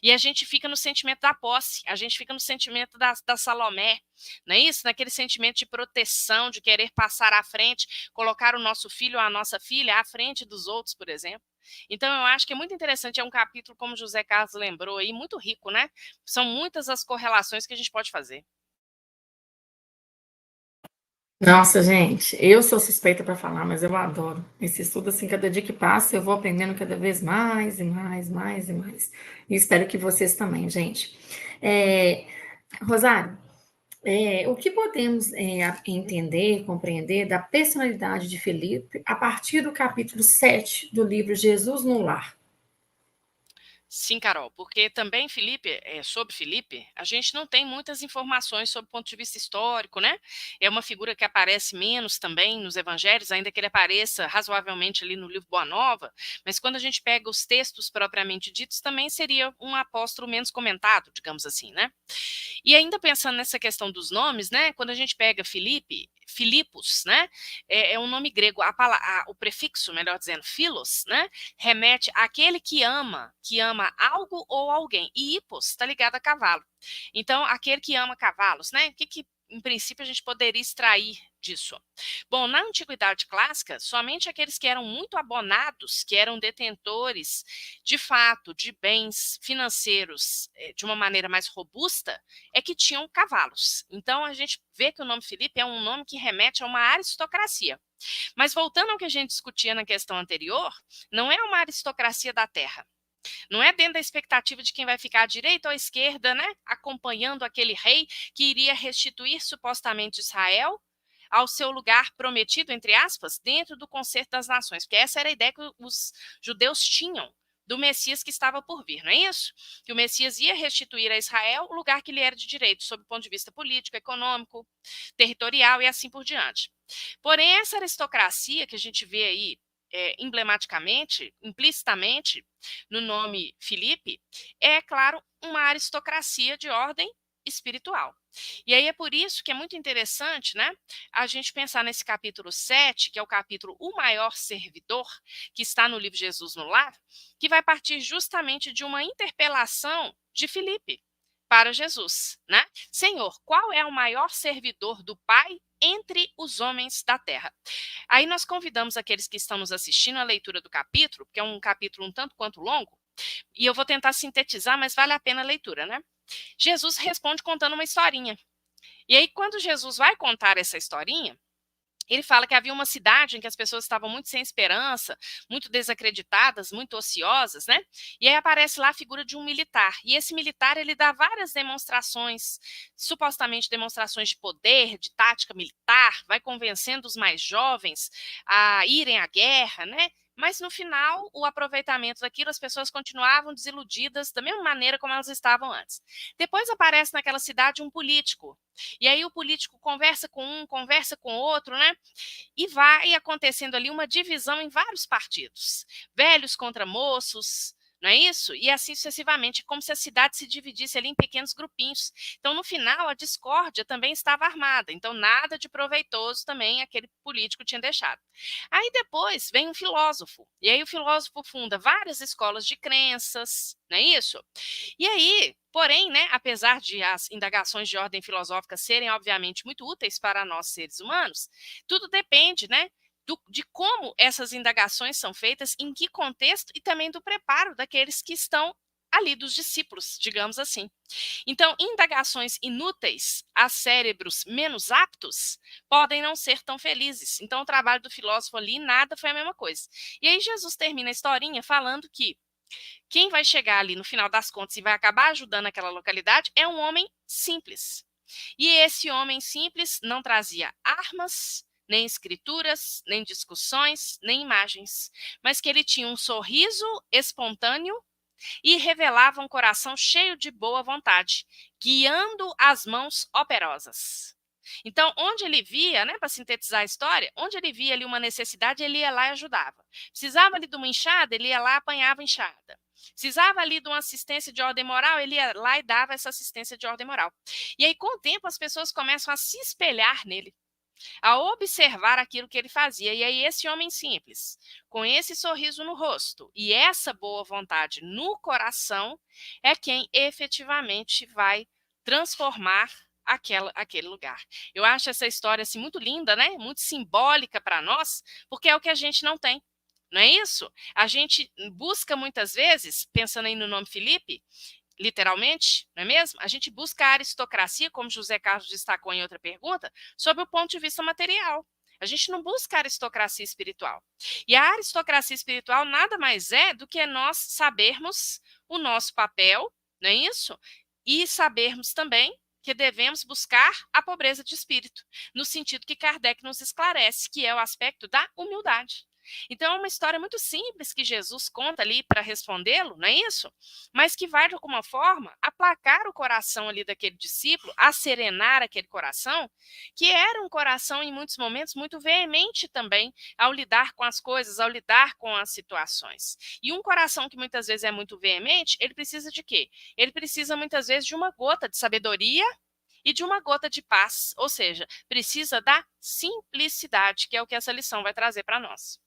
E a gente fica no sentimento da posse, a gente fica no sentimento da Salomé, não é isso? Naquele sentimento de proteção, de querer passar à frente, colocar o nosso filho ou a nossa filha à frente dos outros, por exemplo. Então, eu acho que é muito interessante, é um capítulo, como José Carlos lembrou aí, muito rico, né? São muitas as correlações que a gente pode fazer. Nossa, gente, eu sou suspeita para falar, mas eu adoro esse estudo. Assim, cada dia que passa, eu vou aprendendo cada vez mais e mais, mais e mais. E espero que vocês também, gente. Rosário, o que podemos entender, compreender da personalidade de Felipe a partir do capítulo 7 do livro Jesus no Lar? Sim, Carol, porque também sobre Felipe, a gente não tem muitas informações sobre o ponto de vista histórico, né? É uma figura que aparece menos também nos evangelhos, ainda que ele apareça razoavelmente ali no livro Boa Nova, mas quando a gente pega os textos propriamente ditos, também seria um apóstolo menos comentado, digamos assim, né? E ainda pensando nessa questão dos nomes, né? Quando a gente pega Filipos, né? É um nome grego, o prefixo, melhor dizendo, philos, né? Remete àquele que ama algo ou alguém. E hipos está ligado a cavalo. Então, aquele que ama cavalos, né? O que em princípio a gente poderia extrair disso? Bom, na antiguidade clássica, somente aqueles que eram muito abonados, que eram detentores de fato de bens financeiros de uma maneira mais robusta, é que tinham cavalos. Então a gente vê que o nome Filipe é um nome que remete a uma aristocracia. Mas voltando ao que a gente discutia na questão anterior, não é uma aristocracia da terra. Não é dentro da expectativa de quem vai ficar à direita ou à esquerda, né? Acompanhando aquele rei que iria restituir supostamente Israel ao seu lugar prometido, entre aspas, dentro do concerto das nações. Porque essa era a ideia que os judeus tinham do Messias que estava por vir, não é isso? Que o Messias ia restituir a Israel o lugar que lhe era de direito, sob o ponto de vista político, econômico, territorial e assim por diante. Porém, essa aristocracia que a gente vê aí emblematicamente, implicitamente, no nome Filipe, é, claro, uma aristocracia de ordem espiritual. E aí é por isso que é muito interessante, né, a gente pensar nesse capítulo 7, que é o capítulo O Maior Servidor, que está no livro Jesus no Lar, que vai partir justamente de uma interpelação de Filipe para Jesus, né? Senhor, qual é o maior servidor do Pai entre os homens da terra? Aí nós convidamos aqueles que estão nos assistindo à leitura do capítulo, que é um capítulo um tanto quanto longo, e eu vou tentar sintetizar, mas vale a pena a leitura, né? Jesus responde contando uma historinha. E aí, quando Jesus vai contar essa historinha, ele fala que havia uma cidade em que as pessoas estavam muito sem esperança, muito desacreditadas, muito ociosas, né? E aí aparece lá a figura de um militar. E esse militar, ele dá várias demonstrações, supostamente demonstrações de poder, de tática militar, vai convencendo os mais jovens a irem à guerra, né? Mas no final, o aproveitamento daquilo, as pessoas continuavam desiludidas da mesma maneira como elas estavam antes. Depois aparece naquela cidade um político. E aí o político conversa com um, conversa com outro, né? E vai acontecendo ali uma divisão em vários partidos. Velhos contra moços, não é isso? E assim sucessivamente, como se a cidade se dividisse ali em pequenos grupinhos. Então, no final, a discórdia também estava armada. Então, nada de proveitoso também aquele político tinha deixado. Aí depois vem um filósofo. E aí o filósofo funda várias escolas de crenças, não é isso? E aí, porém, né, apesar de as indagações de ordem filosófica serem, obviamente, muito úteis para nós seres humanos, tudo depende, né, de como essas indagações são feitas, em que contexto e também do preparo daqueles que estão ali, dos discípulos, digamos assim. Então, indagações inúteis a cérebros menos aptos podem não ser tão felizes. Então, o trabalho do filósofo ali, nada foi a mesma coisa. E aí, Jesus termina a historinha falando que quem vai chegar ali no final das contas e vai acabar ajudando aquela localidade é um homem simples. E esse homem simples não trazia armas, nem escrituras, nem discussões, nem imagens, mas que ele tinha um sorriso espontâneo e revelava um coração cheio de boa vontade, guiando as mãos operosas. Então, onde ele via, né, para sintetizar a história, onde ele via ali uma necessidade, ele ia lá e ajudava. Precisava ali de uma enxada, ele ia lá e apanhava a enxada. Precisava ali de uma assistência de ordem moral, ele ia lá e dava essa assistência de ordem moral. E aí, com o tempo, as pessoas começam a se espelhar nele, a observar aquilo que ele fazia. E aí esse homem simples, com esse sorriso no rosto e essa boa vontade no coração, é quem efetivamente vai transformar aquele lugar. Eu acho essa história assim, muito linda, né? Muito simbólica para nós, porque é o que a gente não tem. Não é isso? A gente busca muitas vezes, pensando aí no nome Felipe, literalmente, não é mesmo? A gente busca a aristocracia, como José Carlos destacou em outra pergunta, sob o ponto de vista material. A gente não busca a aristocracia espiritual. E a aristocracia espiritual nada mais é do que nós sabermos o nosso papel, não é isso? E sabermos também que devemos buscar a pobreza de espírito, no sentido que Kardec nos esclarece, que é o aspecto da humildade. Então, é uma história muito simples que Jesus conta ali para respondê-lo, não é isso? Mas que vai, de alguma forma, aplacar o coração ali daquele discípulo, acerenar aquele coração, que era um coração, em muitos momentos, muito veemente também ao lidar com as coisas, ao lidar com as situações. E um coração que muitas vezes é muito veemente, ele precisa de quê? Ele precisa, muitas vezes, de uma gota de sabedoria e de uma gota de paz, ou seja, precisa da simplicidade, que é o que essa lição vai trazer para nós.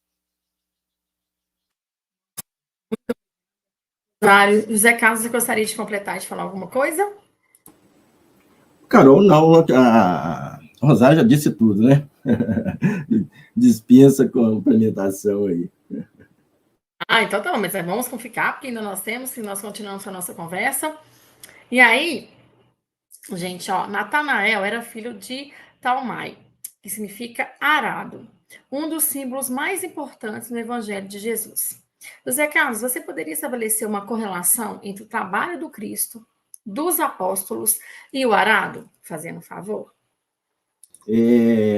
José Carlos, você gostaria de completar, de falar alguma coisa? Carol, não, a Rosário já disse tudo, né? Dispensa com complementação aí. Então tá bom, mas vamos ficar, porque ainda nós temos, e nós continuamos a nossa conversa. E aí, gente, ó, Natanael era filho de Talmai, que significa arado, um dos símbolos mais importantes no Evangelho de Jesus. José Carlos, você poderia estabelecer uma correlação entre o trabalho do Cristo, dos apóstolos e o arado? Fazendo um favor.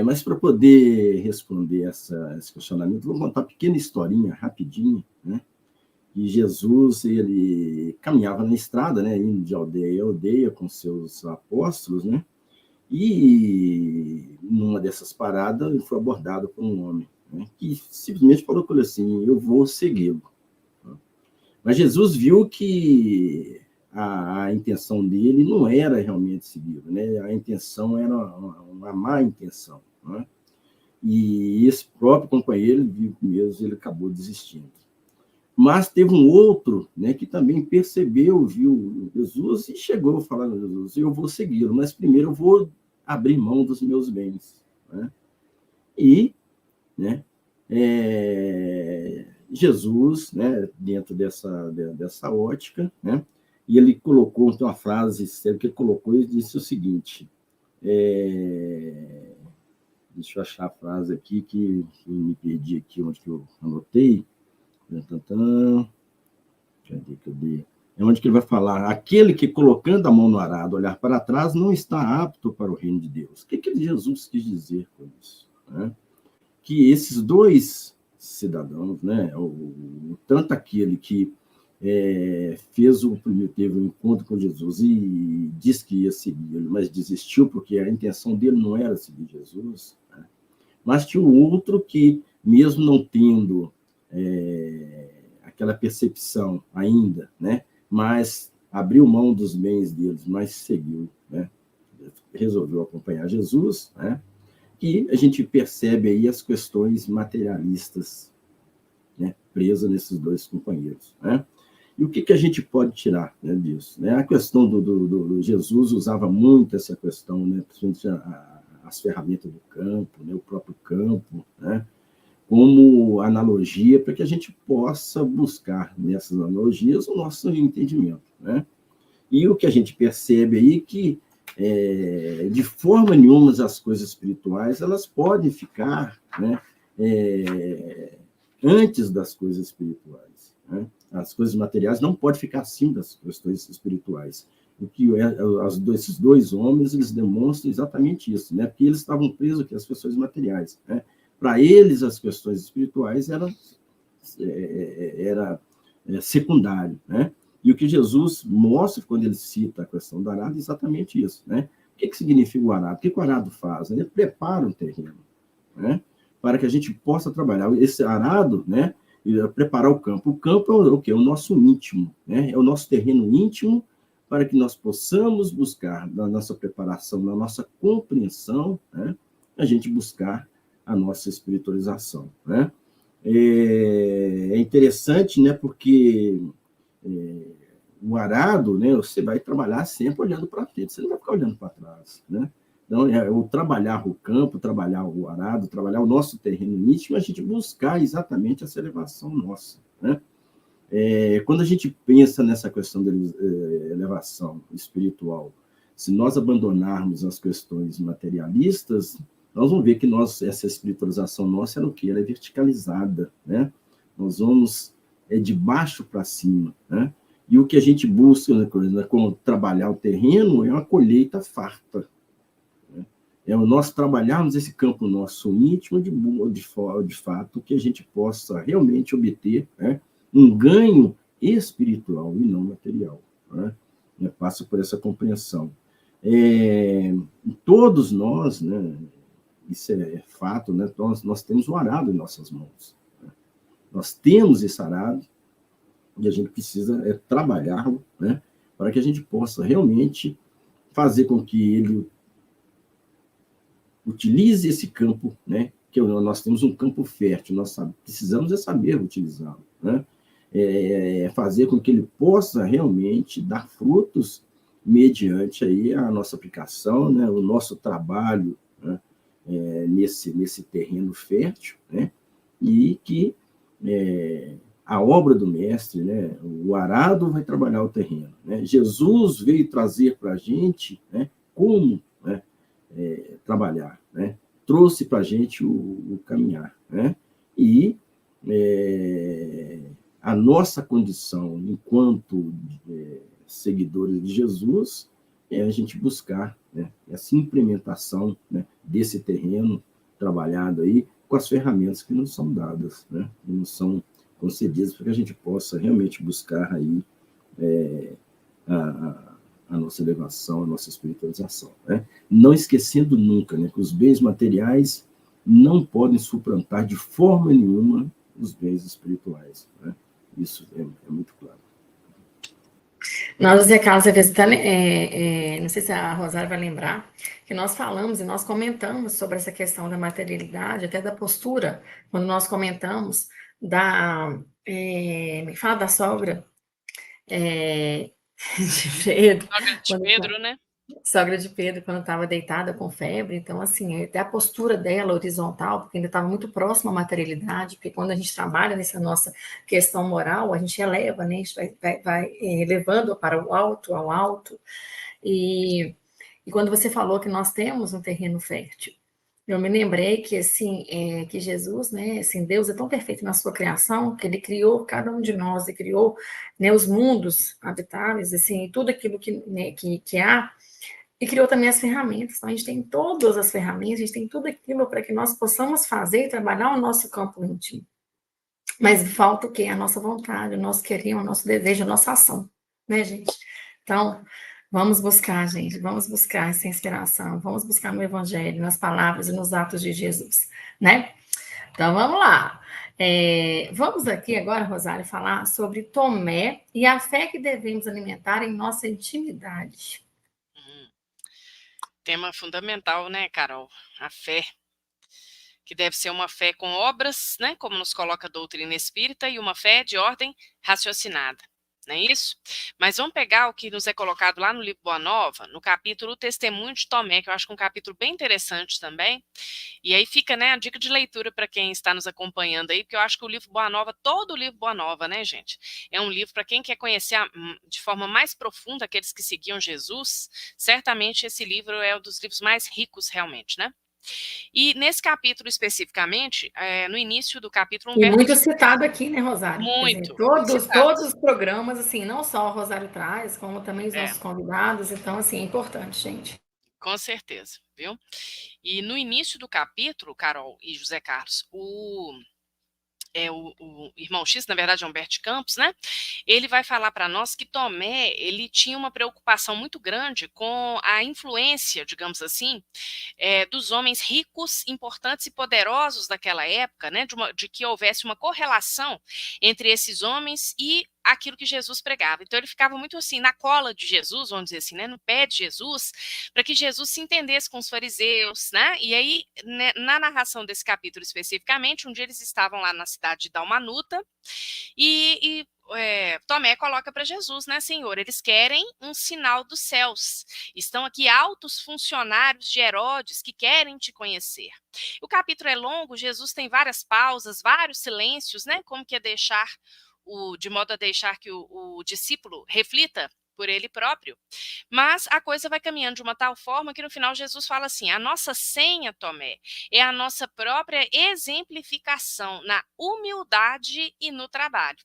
Mas para poder responder esse questionamento, vou contar uma pequena historinha, rapidinho, né? E Jesus, ele caminhava na estrada, né, indo de aldeia em aldeia com seus apóstolos, né? E numa dessas paradas, ele foi abordado por um homem, né, que simplesmente falou com ele assim: eu vou segui-lo. Mas Jesus viu que a intenção dele não era realmente segui-lo, né? A intenção era uma má intenção, né? E esse próprio companheiro viu mesmo, ele acabou desistindo. Mas teve um outro, né, que também percebeu, viu Jesus e chegou a falar a Jesus: eu vou segui-lo, mas primeiro eu vou abrir mão dos meus bens, né? E, né, Jesus, né, dentro dessa ótica, né, e ele colocou, então, uma frase que ele colocou e disse o seguinte, deixa eu achar a frase aqui, que me perdi aqui, onde que eu anotei, cadê? É onde que ele vai falar: aquele que, colocando a mão no arado, olhar para trás, não está apto para o reino de Deus. O que Jesus quis dizer com isso, né? Que esses dois cidadãos, né, tanto aquele que teve um encontro com Jesus e disse que ia segui-lo, mas desistiu porque a intenção dele não era seguir Jesus, né? Mas tinha o outro que, mesmo não tendo aquela percepção ainda, né? Mas abriu mão dos bens deles, mas seguiu, né? Resolveu acompanhar Jesus, né? E a gente percebe aí as questões materialistas, né, presas nesses dois companheiros, né? E o que a gente pode tirar, né, disso? Né? A questão do Jesus usava muito essa questão, né, principalmente as ferramentas do campo, né, o próprio campo, né, como analogia para que a gente possa buscar nessas analogias o nosso entendimento, né? E o que a gente percebe aí que, de forma nenhuma, as coisas espirituais elas podem ficar, né, antes das coisas espirituais, né? As coisas materiais não podem ficar acima das questões espirituais. O que esses dois homens eles demonstram exatamente isso, né? Porque eles estavam presos aqui às questões materiais, né? Para eles as questões espirituais eram secundário, né? E o que Jesus mostra quando ele cita a questão do arado é exatamente isso, né? O que significa o arado? O que o arado faz? Ele prepara o terreno, né? Para que a gente possa trabalhar. Esse arado, né? Preparar o campo. O campo é o quê? O nosso íntimo, né? É o nosso terreno íntimo para que nós possamos buscar, na nossa preparação, na nossa compreensão, né? A gente buscar a nossa espiritualização, né? É interessante, né? Porque o arado, né? Você vai trabalhar sempre olhando para frente, você não vai ficar olhando para trás, né? Então, o trabalhar o campo, trabalhar o arado, trabalhar o nosso terreno íntimo, a gente buscar exatamente essa elevação nossa, né? Quando a gente pensa nessa questão da elevação espiritual, se nós abandonarmos as questões materialistas, nós vamos ver que essa espiritualização nossa era o quê? Ela é verticalizada, né? Nós vamos de baixo para cima, né? E o que a gente busca, né, como trabalhar o terreno, é uma colheita farta. É o nós trabalharmos esse campo nosso íntimo de fato, que a gente possa realmente obter, né, um ganho espiritual e não material, né? Passa por essa compreensão. Todos nós, né, isso é fato, né, nós temos o arado em nossas mãos, né? Nós temos esse arado e a gente precisa trabalhá-lo, né, para que a gente possa realmente fazer com que ele utilize esse campo, né? Que nós temos um campo fértil, nós precisamos saber utilizá-lo, né? Fazer com que ele possa realmente dar frutos mediante aí a nossa aplicação, né? O nosso trabalho, né? Nesse terreno fértil, né? E que a obra do mestre, né? O arado vai trabalhar o terreno, né? Jesus veio trazer para a gente, né, como, né, trabalhar, né? Trouxe para a gente o caminhar, né? E a nossa condição enquanto seguidores de Jesus é a gente buscar, né, essa implementação, né, desse terreno trabalhado aí com as ferramentas que nos são dadas, né, que nos são concedidas para que a gente possa realmente buscar aí a nossa elevação, a nossa espiritualização, né? Não esquecendo nunca, né, que os bens materiais não podem suplantar de forma nenhuma os bens espirituais, né? Isso é muito claro. Nós, Zé Carlos, às vezes, não sei se a Rosário vai lembrar, que nós falamos e nós comentamos sobre essa questão da materialidade, até da postura, quando nós comentamos fala da sogra de Pedro. Sogra de Pedro, né? Sogra de Pedro, quando estava deitada com febre. Então, assim, até a postura dela horizontal, porque ainda estava muito próxima à materialidade, porque quando a gente trabalha nessa nossa questão moral, a gente eleva, né? A gente vai elevando para o alto, ao alto. E quando você falou que nós temos um terreno fértil, eu me lembrei que, assim, que Jesus, né, assim, Deus é tão perfeito na sua criação, que ele criou cada um de nós, e criou, né, os mundos habitáveis, assim, tudo aquilo que há, e criou também as ferramentas. Então, a gente tem todas as ferramentas, a gente tem tudo aquilo para que nós possamos fazer e trabalhar o nosso campo íntimo. Mas falta o quê? A nossa vontade, o nosso querer, o nosso desejo, a nossa ação, né, gente? Então, vamos buscar, gente, vamos buscar essa inspiração, vamos buscar no Evangelho, nas palavras e nos atos de Jesus, né? Então, vamos lá. Vamos aqui agora, Rosário, falar sobre Tomé e a fé que devemos alimentar em nossa intimidade. Tema fundamental, né, Carol? A fé, que deve ser uma fé com obras, né, como nos coloca a doutrina espírita, e uma fé de ordem raciocinada, não é isso? Mas vamos pegar o que nos é colocado lá no livro Boa Nova, no capítulo Testemunho de Tomé, que eu acho que é um capítulo bem interessante também, e aí fica, né, a dica de leitura para quem está nos acompanhando aí, porque eu acho que o livro Boa Nova, todo o livro Boa Nova, né, gente, é um livro para quem quer conhecer de forma mais profunda aqueles que seguiam Jesus, certamente esse livro é um dos livros mais ricos realmente, né? E nesse capítulo especificamente, no início do capítulo, E Humberto muito de... citado aqui, né, Rosário? Quer dizer, Muito citado. todos os programas, assim, não só o Rosário traz, como também os É, nossos convidados. Então, assim, é importante, gente. com certeza, viu? E no início do capítulo, Carol e José Carlos, o irmão X, na verdade é Humberto Campos, né? Ele vai falar para nós que Tomé, ele tinha uma preocupação muito grande com a influência, digamos assim, dos homens ricos, importantes e poderosos daquela época, né? De que houvesse uma correlação entre esses homens e aquilo que Jesus pregava. Então ele ficava muito assim na cola de Jesus, vamos dizer assim, né, no pé de Jesus, para que Jesus se entendesse com os fariseus, né? E aí, né, na narração desse capítulo especificamente, um dia eles estavam lá na cidade de Dalmanuta e Tomé coloca para Jesus, né, Senhor, eles querem um sinal dos céus. Estão aqui altos funcionários de Herodes que querem te conhecer. O capítulo é longo, Jesus tem várias pausas, vários silêncios, né, como que é deixar de modo a deixar que o discípulo reflita por ele próprio. Mas a coisa vai caminhando de uma tal forma que no final Jesus fala assim: a nossa senha, Tomé, é a nossa própria exemplificação na humildade e no trabalho.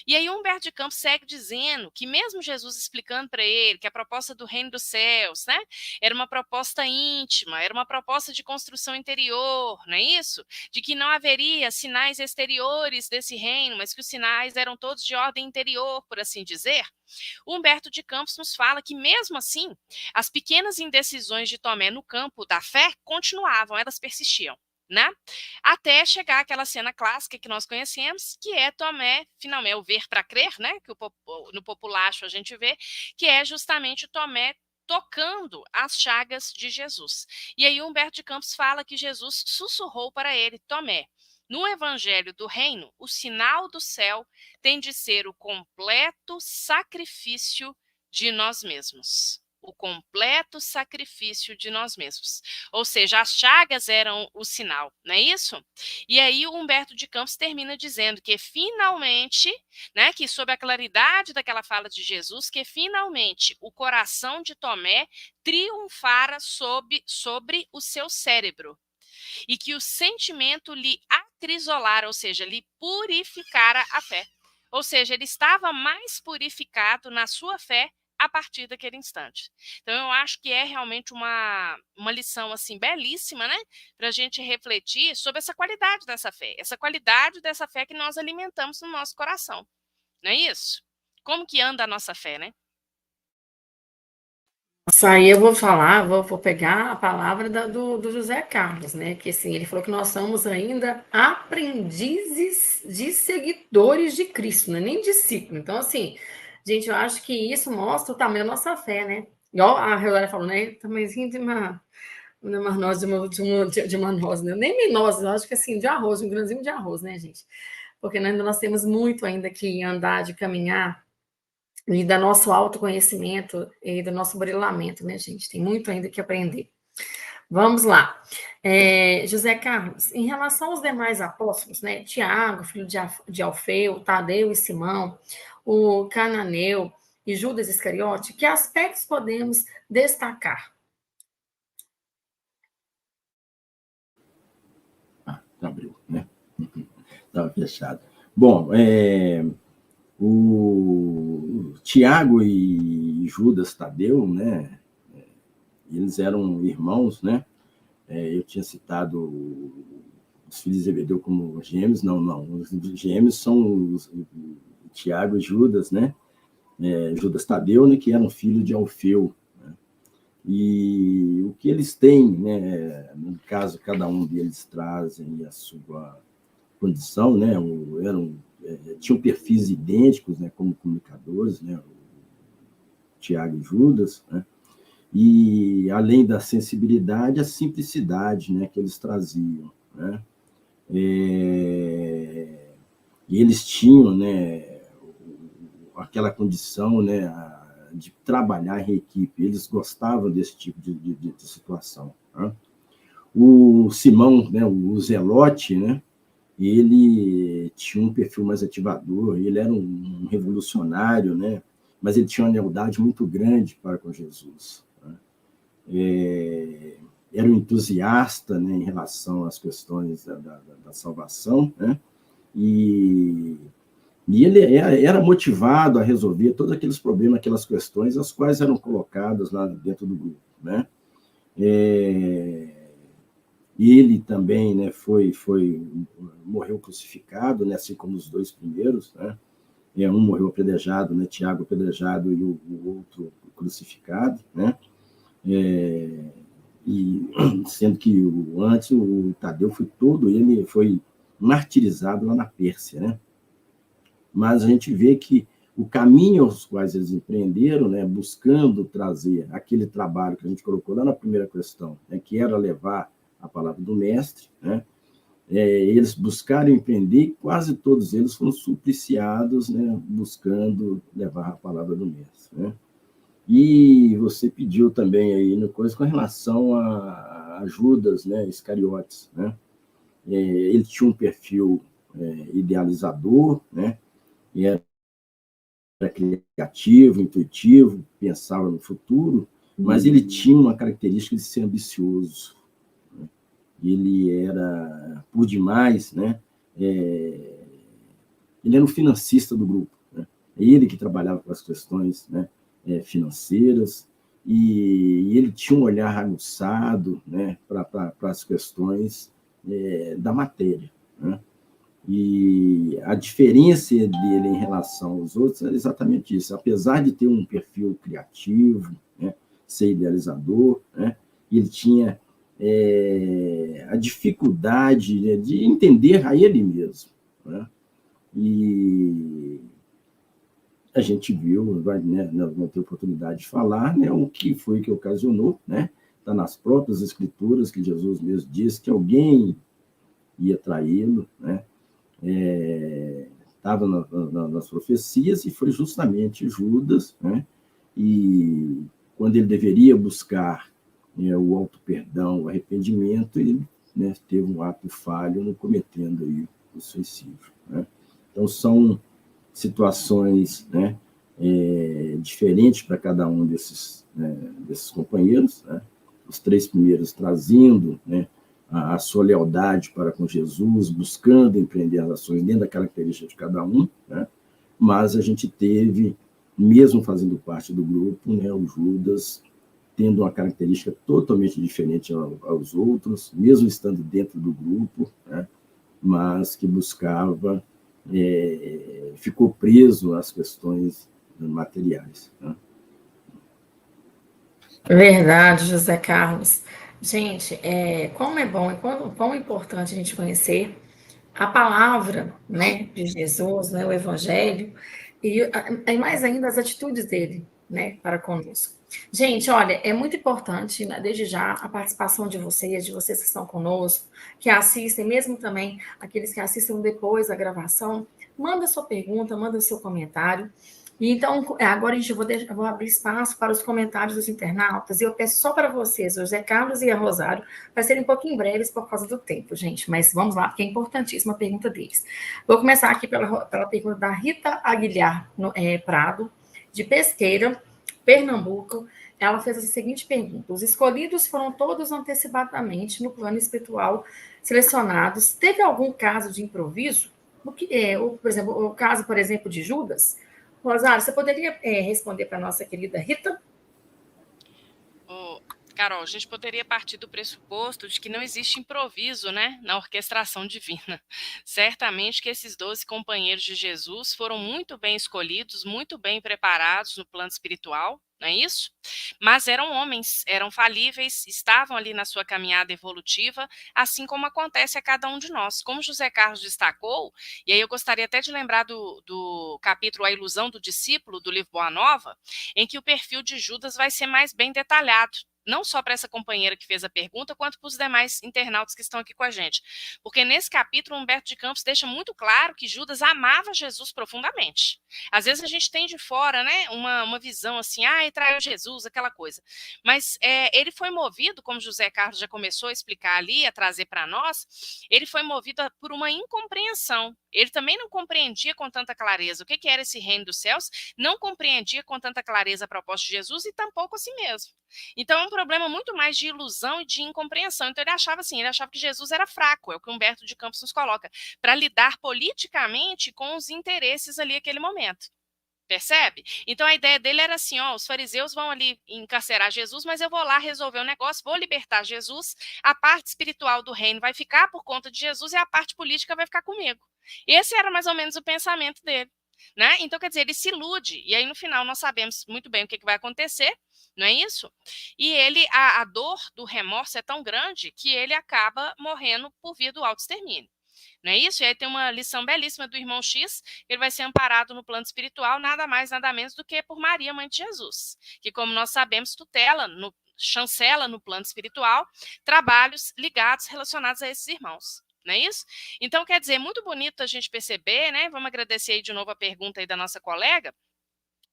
E aí Humberto de Campos segue dizendo que mesmo Jesus explicando para ele que a proposta do reino dos céus, né, era uma proposta íntima, era uma proposta de construção interior, não é isso? De que não haveria sinais exteriores desse reino, mas que os sinais eram todos de ordem interior, por assim dizer. Humberto de Campos nos fala que mesmo assim, as pequenas indecisões de Tomé no campo da fé continuavam, elas persistiam. Né? Até chegar aquela cena clássica que nós conhecemos, que é Tomé, finalmente, o ver para crer, né? Que no populacho a gente vê, que é justamente Tomé tocando as chagas de Jesus. E aí Humberto de Campos fala que Jesus sussurrou para ele: Tomé, no evangelho do reino, o sinal do céu tem de ser o completo sacrifício de nós mesmos. O completo sacrifício de nós mesmos. Ou seja, as chagas eram o sinal, não é isso? E aí o Humberto de Campos termina dizendo que finalmente, né, que sob a claridade daquela fala de Jesus, que finalmente o coração de Tomé triunfara sobre o seu cérebro. E que o sentimento lhe acrisolara, ou seja, lhe purificara a fé. Ou seja, ele estava mais purificado na sua fé a partir daquele instante. Então, eu acho que é realmente uma lição assim belíssima, né? Para a gente refletir sobre essa qualidade dessa fé que nós alimentamos no nosso coração. Não é isso? Como que anda a nossa fé, né? Isso aí eu vou falar, vou pegar a palavra do José Carlos, né? Que assim, ele falou que nós somos ainda aprendizes de seguidores de Cristo, né? Nem discípulos. Então, assim, gente, eu acho que isso mostra o tamanho da nossa fé, né? Igual a Reolera falou, né? Tamanhozinho de uma noz, de uma noz, né? Nem noz, eu acho que assim, de arroz, um grãozinho de arroz, né, gente? Porque ainda nós temos muito ainda que andar, de caminhar, e do nosso autoconhecimento e do nosso burilamento, né, gente? Tem muito ainda que aprender. Vamos lá. José Carlos, em relação aos demais apóstolos, né? Tiago, filho de Alfeu, Tadeu e Simão, o Cananeu e Judas Iscariote, que aspectos podemos destacar? Abriu, né? Estava fechado. Bom, o Tiago e Judas Tadeu, né? Eles eram irmãos, né? Eu tinha citado os filhos de Zebedeu como gêmeos, não. Os gêmeos são o Tiago e Judas, né? Judas Tadeu, né? Que eram filhos de Alfeu. Né? E o que eles têm, né? No caso, cada um deles trazem a sua condição, né? Tinham perfis idênticos, né? Como comunicadores, né? O Tiago e Judas, né? E, além da sensibilidade, a simplicidade, né? Que eles traziam, né? E eles tinham, né? Aquela condição, né? De trabalhar em equipe. Eles gostavam desse tipo de situação, né? O Simão, né? O Zelote, né? Ele tinha um perfil mais ativador, ele era um revolucionário, né? Mas ele tinha uma lealdade muito grande para com Jesus, né? Era um entusiasta, né, em relação às questões da salvação, né? E ele era motivado a resolver todos aqueles problemas, aquelas questões, as quais eram colocadas lá dentro do grupo, né? Ele também, né, morreu crucificado, né, assim como os dois primeiros, né? Um morreu apedrejado, né, Tiago apedrejado e o outro crucificado, né? E sendo que antes o Tadeu ele foi martirizado lá na Pérsia, né? Mas a gente vê que o caminho aos quais eles empreenderam, né, buscando trazer aquele trabalho que a gente colocou lá na primeira questão, né, que era levar a palavra do mestre, né? Eles buscaram empreender, quase todos eles foram supliciados, né, buscando levar a palavra do mestre, né? E você pediu também aí no coisa com relação a Judas, né, Iscariotes, né? Ele tinha um perfil idealizador, né? E era criativo, intuitivo, pensava no futuro, mas ele tinha uma característica de ser ambicioso. Ele era, por demais, né? Ele era um financista do grupo, né? Ele que trabalhava com as questões, né, financeiras, e ele tinha um olhar aguçado, né, para as questões da matéria, né? E a diferença dele em relação aos outros era exatamente isso. Apesar de ter um perfil criativo, né, ser idealizador, né, ele tinha a dificuldade, né, de entender a ele mesmo, né? E a gente viu, né, nós vamos ter oportunidade de falar, né, o que foi que ocasionou, né? Está nas próprias escrituras que Jesus mesmo disse que alguém ia traí-lo, né? Estava nas profecias, e foi justamente Judas, né? E quando ele deveria buscar, né, o auto-perdão, o arrependimento, ele, né, teve um ato falho no cometendo aí o suicídio, né? Então, são situações, né, diferentes para cada um desses companheiros, né? Os três primeiros trazendo, né, a sua lealdade para com Jesus, buscando empreender as ações dentro da característica de cada um, né? Mas a gente teve, mesmo fazendo parte do grupo, né, o Judas tendo uma característica totalmente diferente aos outros, mesmo estando dentro do grupo, né? Mas que buscava, ficou preso às questões materiais, né? Verdade, José Carlos. Gente, como é bom e quão importante a gente conhecer a palavra, né, de Jesus, né, o Evangelho, e mais ainda as atitudes dele, né, para conosco. Gente, olha, é muito importante, né, desde já, a participação de vocês que estão conosco, que assistem, mesmo também aqueles que assistem depois a gravação, manda sua pergunta, manda seu comentário. E então, agora eu vou abrir espaço para os comentários dos internautas, e eu peço só para vocês, o José Carlos e a Rosário, para serem um pouquinho breves por causa do tempo, gente, mas vamos lá, porque é importantíssima a pergunta deles. Vou começar aqui pela pergunta da Rita Aguilar Prado, de Pesqueira, Pernambuco. Ela fez a seguinte pergunta: os escolhidos foram todos antecipadamente no plano espiritual selecionados. Teve algum caso de improviso? Por exemplo, o caso, por exemplo, de Judas? Rosário, você poderia responder para a nossa querida Rita? Carol, a gente poderia partir do pressuposto de que não existe improviso, né, na orquestração divina. Certamente que esses 12 companheiros de Jesus foram muito bem escolhidos, muito bem preparados no plano espiritual, não é isso? Mas eram homens, eram falíveis, estavam ali na sua caminhada evolutiva, assim como acontece a cada um de nós. Como José Carlos destacou, e aí eu gostaria até de lembrar do capítulo A Ilusão do Discípulo, do livro Boa Nova, em que o perfil de Judas vai ser mais bem detalhado, não só para essa companheira que fez a pergunta, quanto para os demais internautas que estão aqui com a gente. Porque nesse capítulo, Humberto de Campos deixa muito claro que Judas amava Jesus profundamente. Às vezes a gente tem de fora, né, uma visão assim, ele traiu Jesus, aquela coisa. Mas ele foi movido, como José Carlos já começou a explicar ali, a trazer para nós, ele foi movido por uma incompreensão. Ele também não compreendia com tanta clareza o que era esse reino dos céus, não compreendia com tanta clareza a proposta de Jesus e tampouco a si mesmo. Então é um problema muito mais de ilusão e de incompreensão. Então ele achava que Jesus era fraco, é o que Humberto de Campos nos coloca, para lidar politicamente com os interesses ali naquele momento. Percebe? Então a ideia dele era assim, os fariseus vão ali encarcerar Jesus, mas eu vou lá resolver o negócio, vou libertar Jesus, a parte espiritual do reino vai ficar por conta de Jesus e a parte política vai ficar comigo. Esse era mais ou menos o pensamento dele. Né? Então, quer dizer, ele se ilude, e aí no final nós sabemos muito bem o que vai acontecer, não é isso? E ele, a dor do remorso é tão grande que ele acaba morrendo por via do autoextermínio. Não é isso? E aí tem uma lição belíssima do irmão X, ele vai ser amparado no plano espiritual, nada mais, nada menos do que por Maria, mãe de Jesus, que, como nós sabemos, chancela no plano espiritual trabalhos ligados, relacionados a esses irmãos. Não é isso? Então, quer dizer, é muito bonito a gente perceber, né? Vamos agradecer aí de novo a pergunta aí da nossa colega,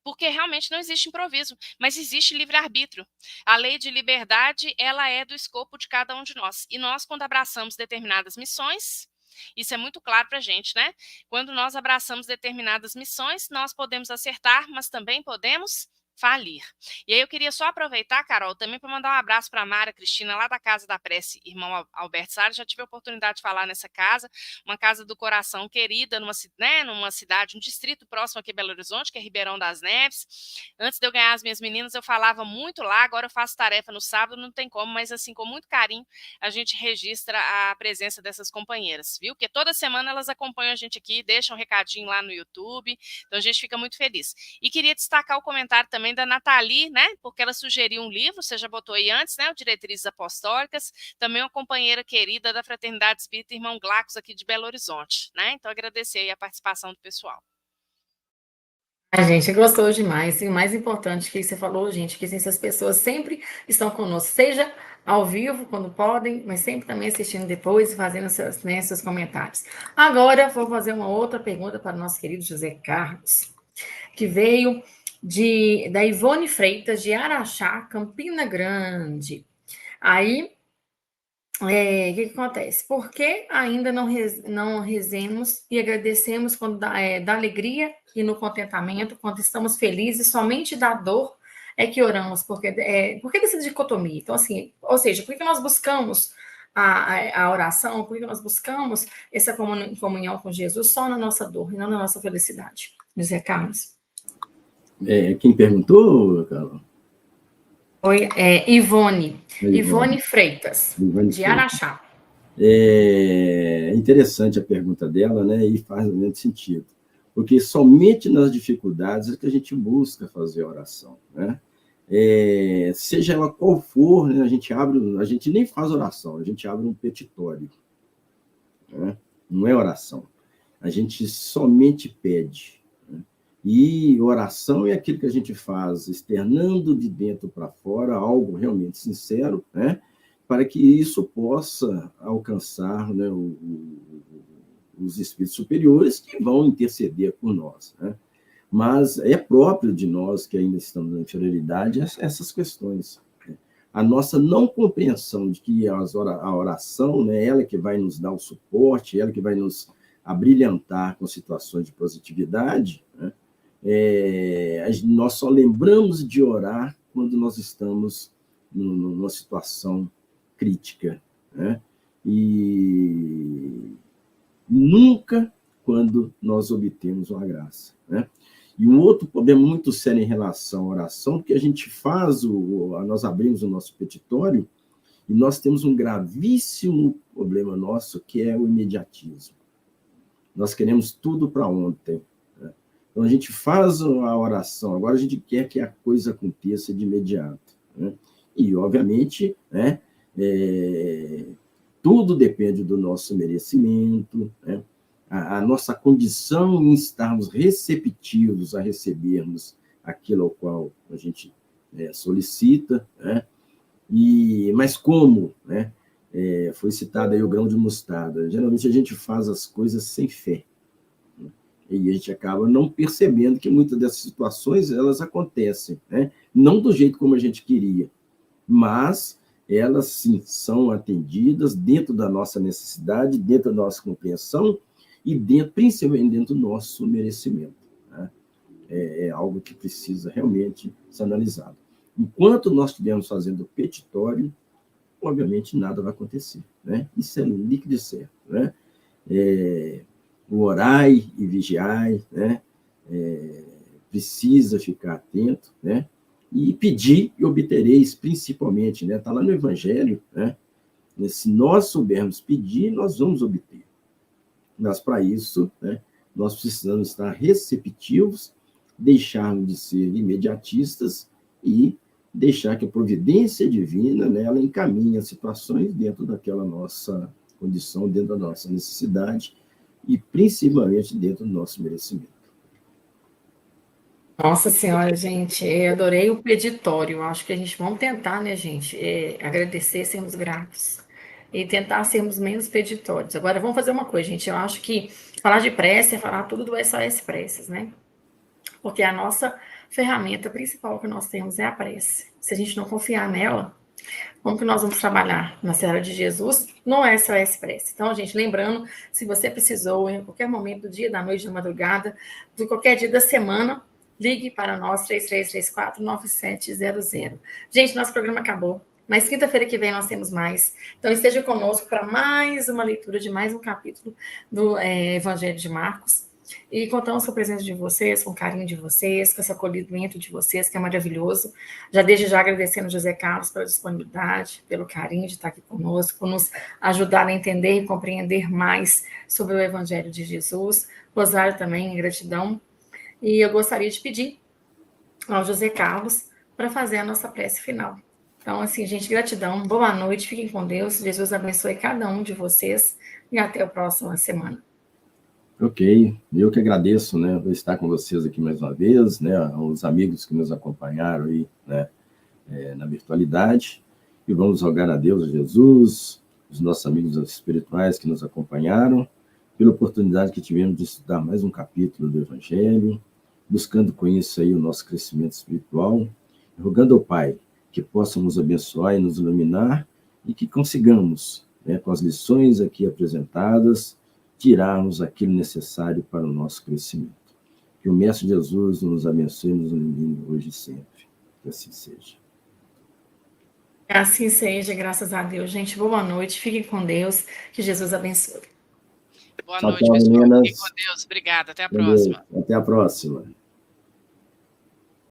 porque realmente não existe improviso, mas existe livre-arbítrio. A lei de liberdade, ela é do escopo de cada um de nós. E nós, quando abraçamos determinadas missões, isso é muito claro para a gente, né? Quando nós abraçamos determinadas missões, nós podemos acertar, mas também podemos falir. E aí eu queria só aproveitar, Carol, também para mandar um abraço para a Mara Cristina, lá da Casa da Prece, irmão Alberto Salles. Já tive a oportunidade de falar nessa casa, uma casa do coração querida, numa cidade, um distrito próximo aqui em Belo Horizonte, que é Ribeirão das Neves. Antes de eu ganhar as minhas meninas, eu falava muito lá, agora eu faço tarefa no sábado, não tem como, mas assim, com muito carinho, a gente registra a presença dessas companheiras, viu? Porque toda semana elas acompanham a gente aqui, deixam um recadinho lá no YouTube, então a gente fica muito feliz. E queria destacar o comentário também da Nathalie, né? Porque ela sugeriu um livro, você já botou aí antes, né? O Diretrizes Apostólicas, também uma companheira querida da Fraternidade Espírita Irmão Glacos aqui de Belo Horizonte, né? Então agradecer aí a participação do pessoal. A gente gostou demais. E o mais importante que você falou, gente, que essas pessoas sempre estão conosco, seja ao vivo, quando podem, mas sempre também assistindo depois, fazendo seus comentários. Agora, vou fazer uma outra pergunta para o nosso querido José Carlos, que veio da Ivone Freitas, de Araxá, Campina Grande. Aí, o que acontece? Por que ainda não rezemos e agradecemos quando da alegria e no contentamento, quando estamos felizes, somente da dor é que oramos? Por que dessa dicotomia? Então, assim, ou seja, por que nós buscamos a oração? Por que nós buscamos essa comunhão com Jesus só na nossa dor e não na nossa felicidade? José Carlos. Quem perguntou, Carol? Foi Ivone Freitas, de Araxá. É interessante a pergunta dela, né? E faz muito sentido. Porque somente nas dificuldades é que a gente busca fazer oração, né? Seja ela qual for, né, a gente nem faz oração, a gente abre um petitório, né? Não é oração. A gente somente pede. Né? E oração é aquilo que a gente faz, externando de dentro para fora, algo realmente sincero, né? Para que isso possa alcançar, né, os espíritos superiores que vão interceder por nós, né? Mas é próprio de nós, que ainda estamos na inferioridade, essas questões. Né? A nossa não compreensão de que a oração, né, ela que vai nos dar o suporte, ela que vai nos abrilhantar com situações de positividade, né? Nós só lembramos de orar quando nós estamos numa situação crítica, né? E nunca quando nós obtemos uma graça, né? E um outro problema muito sério em relação à oração, porque a gente nós abrimos o nosso petitório e nós temos um gravíssimo problema nosso, que é o imediatismo. Nós queremos tudo para ontem. Né? Então, a gente faz a oração, agora a gente quer que a coisa aconteça de imediato. Né? E, obviamente, né, tudo depende do nosso merecimento, né? A nossa condição em estarmos receptivos a recebermos aquilo ao qual a gente solicita, né? Mas como, né? Foi citado aí o grão de mostarda, geralmente a gente faz as coisas sem fé, né? E a gente acaba não percebendo que muitas dessas situações elas acontecem, né? Não do jeito como a gente queria, mas elas sim são atendidas dentro da nossa necessidade, dentro da nossa compreensão, e principalmente dentro do nosso merecimento. Né? É algo que precisa realmente ser analisado. Enquanto nós estivermos fazendo petitório, obviamente nada vai acontecer. Né? Isso é líquido e certo. Né? O orai e vigiai, né? Precisa ficar atento, né? E pedir e obtereis, principalmente. Está lá no Evangelho. Né? Se nós soubermos pedir, nós vamos obter. Mas, para isso, né, nós precisamos estar receptivos, deixarmos de ser imediatistas e deixar que a providência divina, né, ela encaminhe as situações dentro daquela nossa condição, dentro da nossa necessidade e, principalmente, dentro do nosso merecimento. Nossa Senhora, gente, eu adorei o peditório. Acho que a gente vamos tentar, né, gente, agradecer, sermos gratos e tentar sermos menos peditórios. Agora, vamos fazer uma coisa, gente. Eu acho que falar de prece é falar tudo do SOS Preces, né? Porque a nossa ferramenta principal que nós temos é a prece. Se a gente não confiar nela, como que nós vamos trabalhar na Senhora de Jesus no SOS Prece? Então, gente, lembrando, se você precisou, em qualquer momento do dia, da noite, da madrugada, de qualquer dia da semana, ligue para nós, 3334-9700. Gente, nosso programa acabou. Mas quinta-feira que vem nós temos mais. Então, esteja conosco para mais uma leitura de mais um capítulo do Evangelho de Marcos. E contamos com a presença de vocês, com o carinho de vocês, com esse acolhimento de vocês, que é maravilhoso. Desde já agradecendo ao José Carlos pela disponibilidade, pelo carinho de estar aqui conosco, por nos ajudar a entender e compreender mais sobre o Evangelho de Jesus. Rosário também, gratidão. E eu gostaria de pedir ao José Carlos para fazer a nossa prece final. Então, assim, gente, gratidão, boa noite, fiquem com Deus, Jesus abençoe cada um de vocês e até a próxima semana. Ok, eu que agradeço, né, por estar com vocês aqui mais uma vez, né, aos amigos que nos acompanharam aí, né, na virtualidade, e vamos rogar a Deus, a Jesus, os nossos amigos espirituais que nos acompanharam, pela oportunidade que tivemos de estudar mais um capítulo do Evangelho, buscando com isso aí o nosso crescimento espiritual, rogando ao Pai que possa nos abençoar e nos iluminar e que consigamos, né, com as lições aqui apresentadas, tirarmos aquilo necessário para o nosso crescimento. Que o Mestre Jesus nos abençoe e nos ilumine hoje e sempre. Que assim seja. Que assim seja, graças a Deus. Gente, boa noite, fiquem com Deus, que Jesus abençoe. Boa Tchau, noite, tchau, pessoal. meninas. Fiquem com Deus. Obrigada. Até a Beleza. próxima. Até a próxima.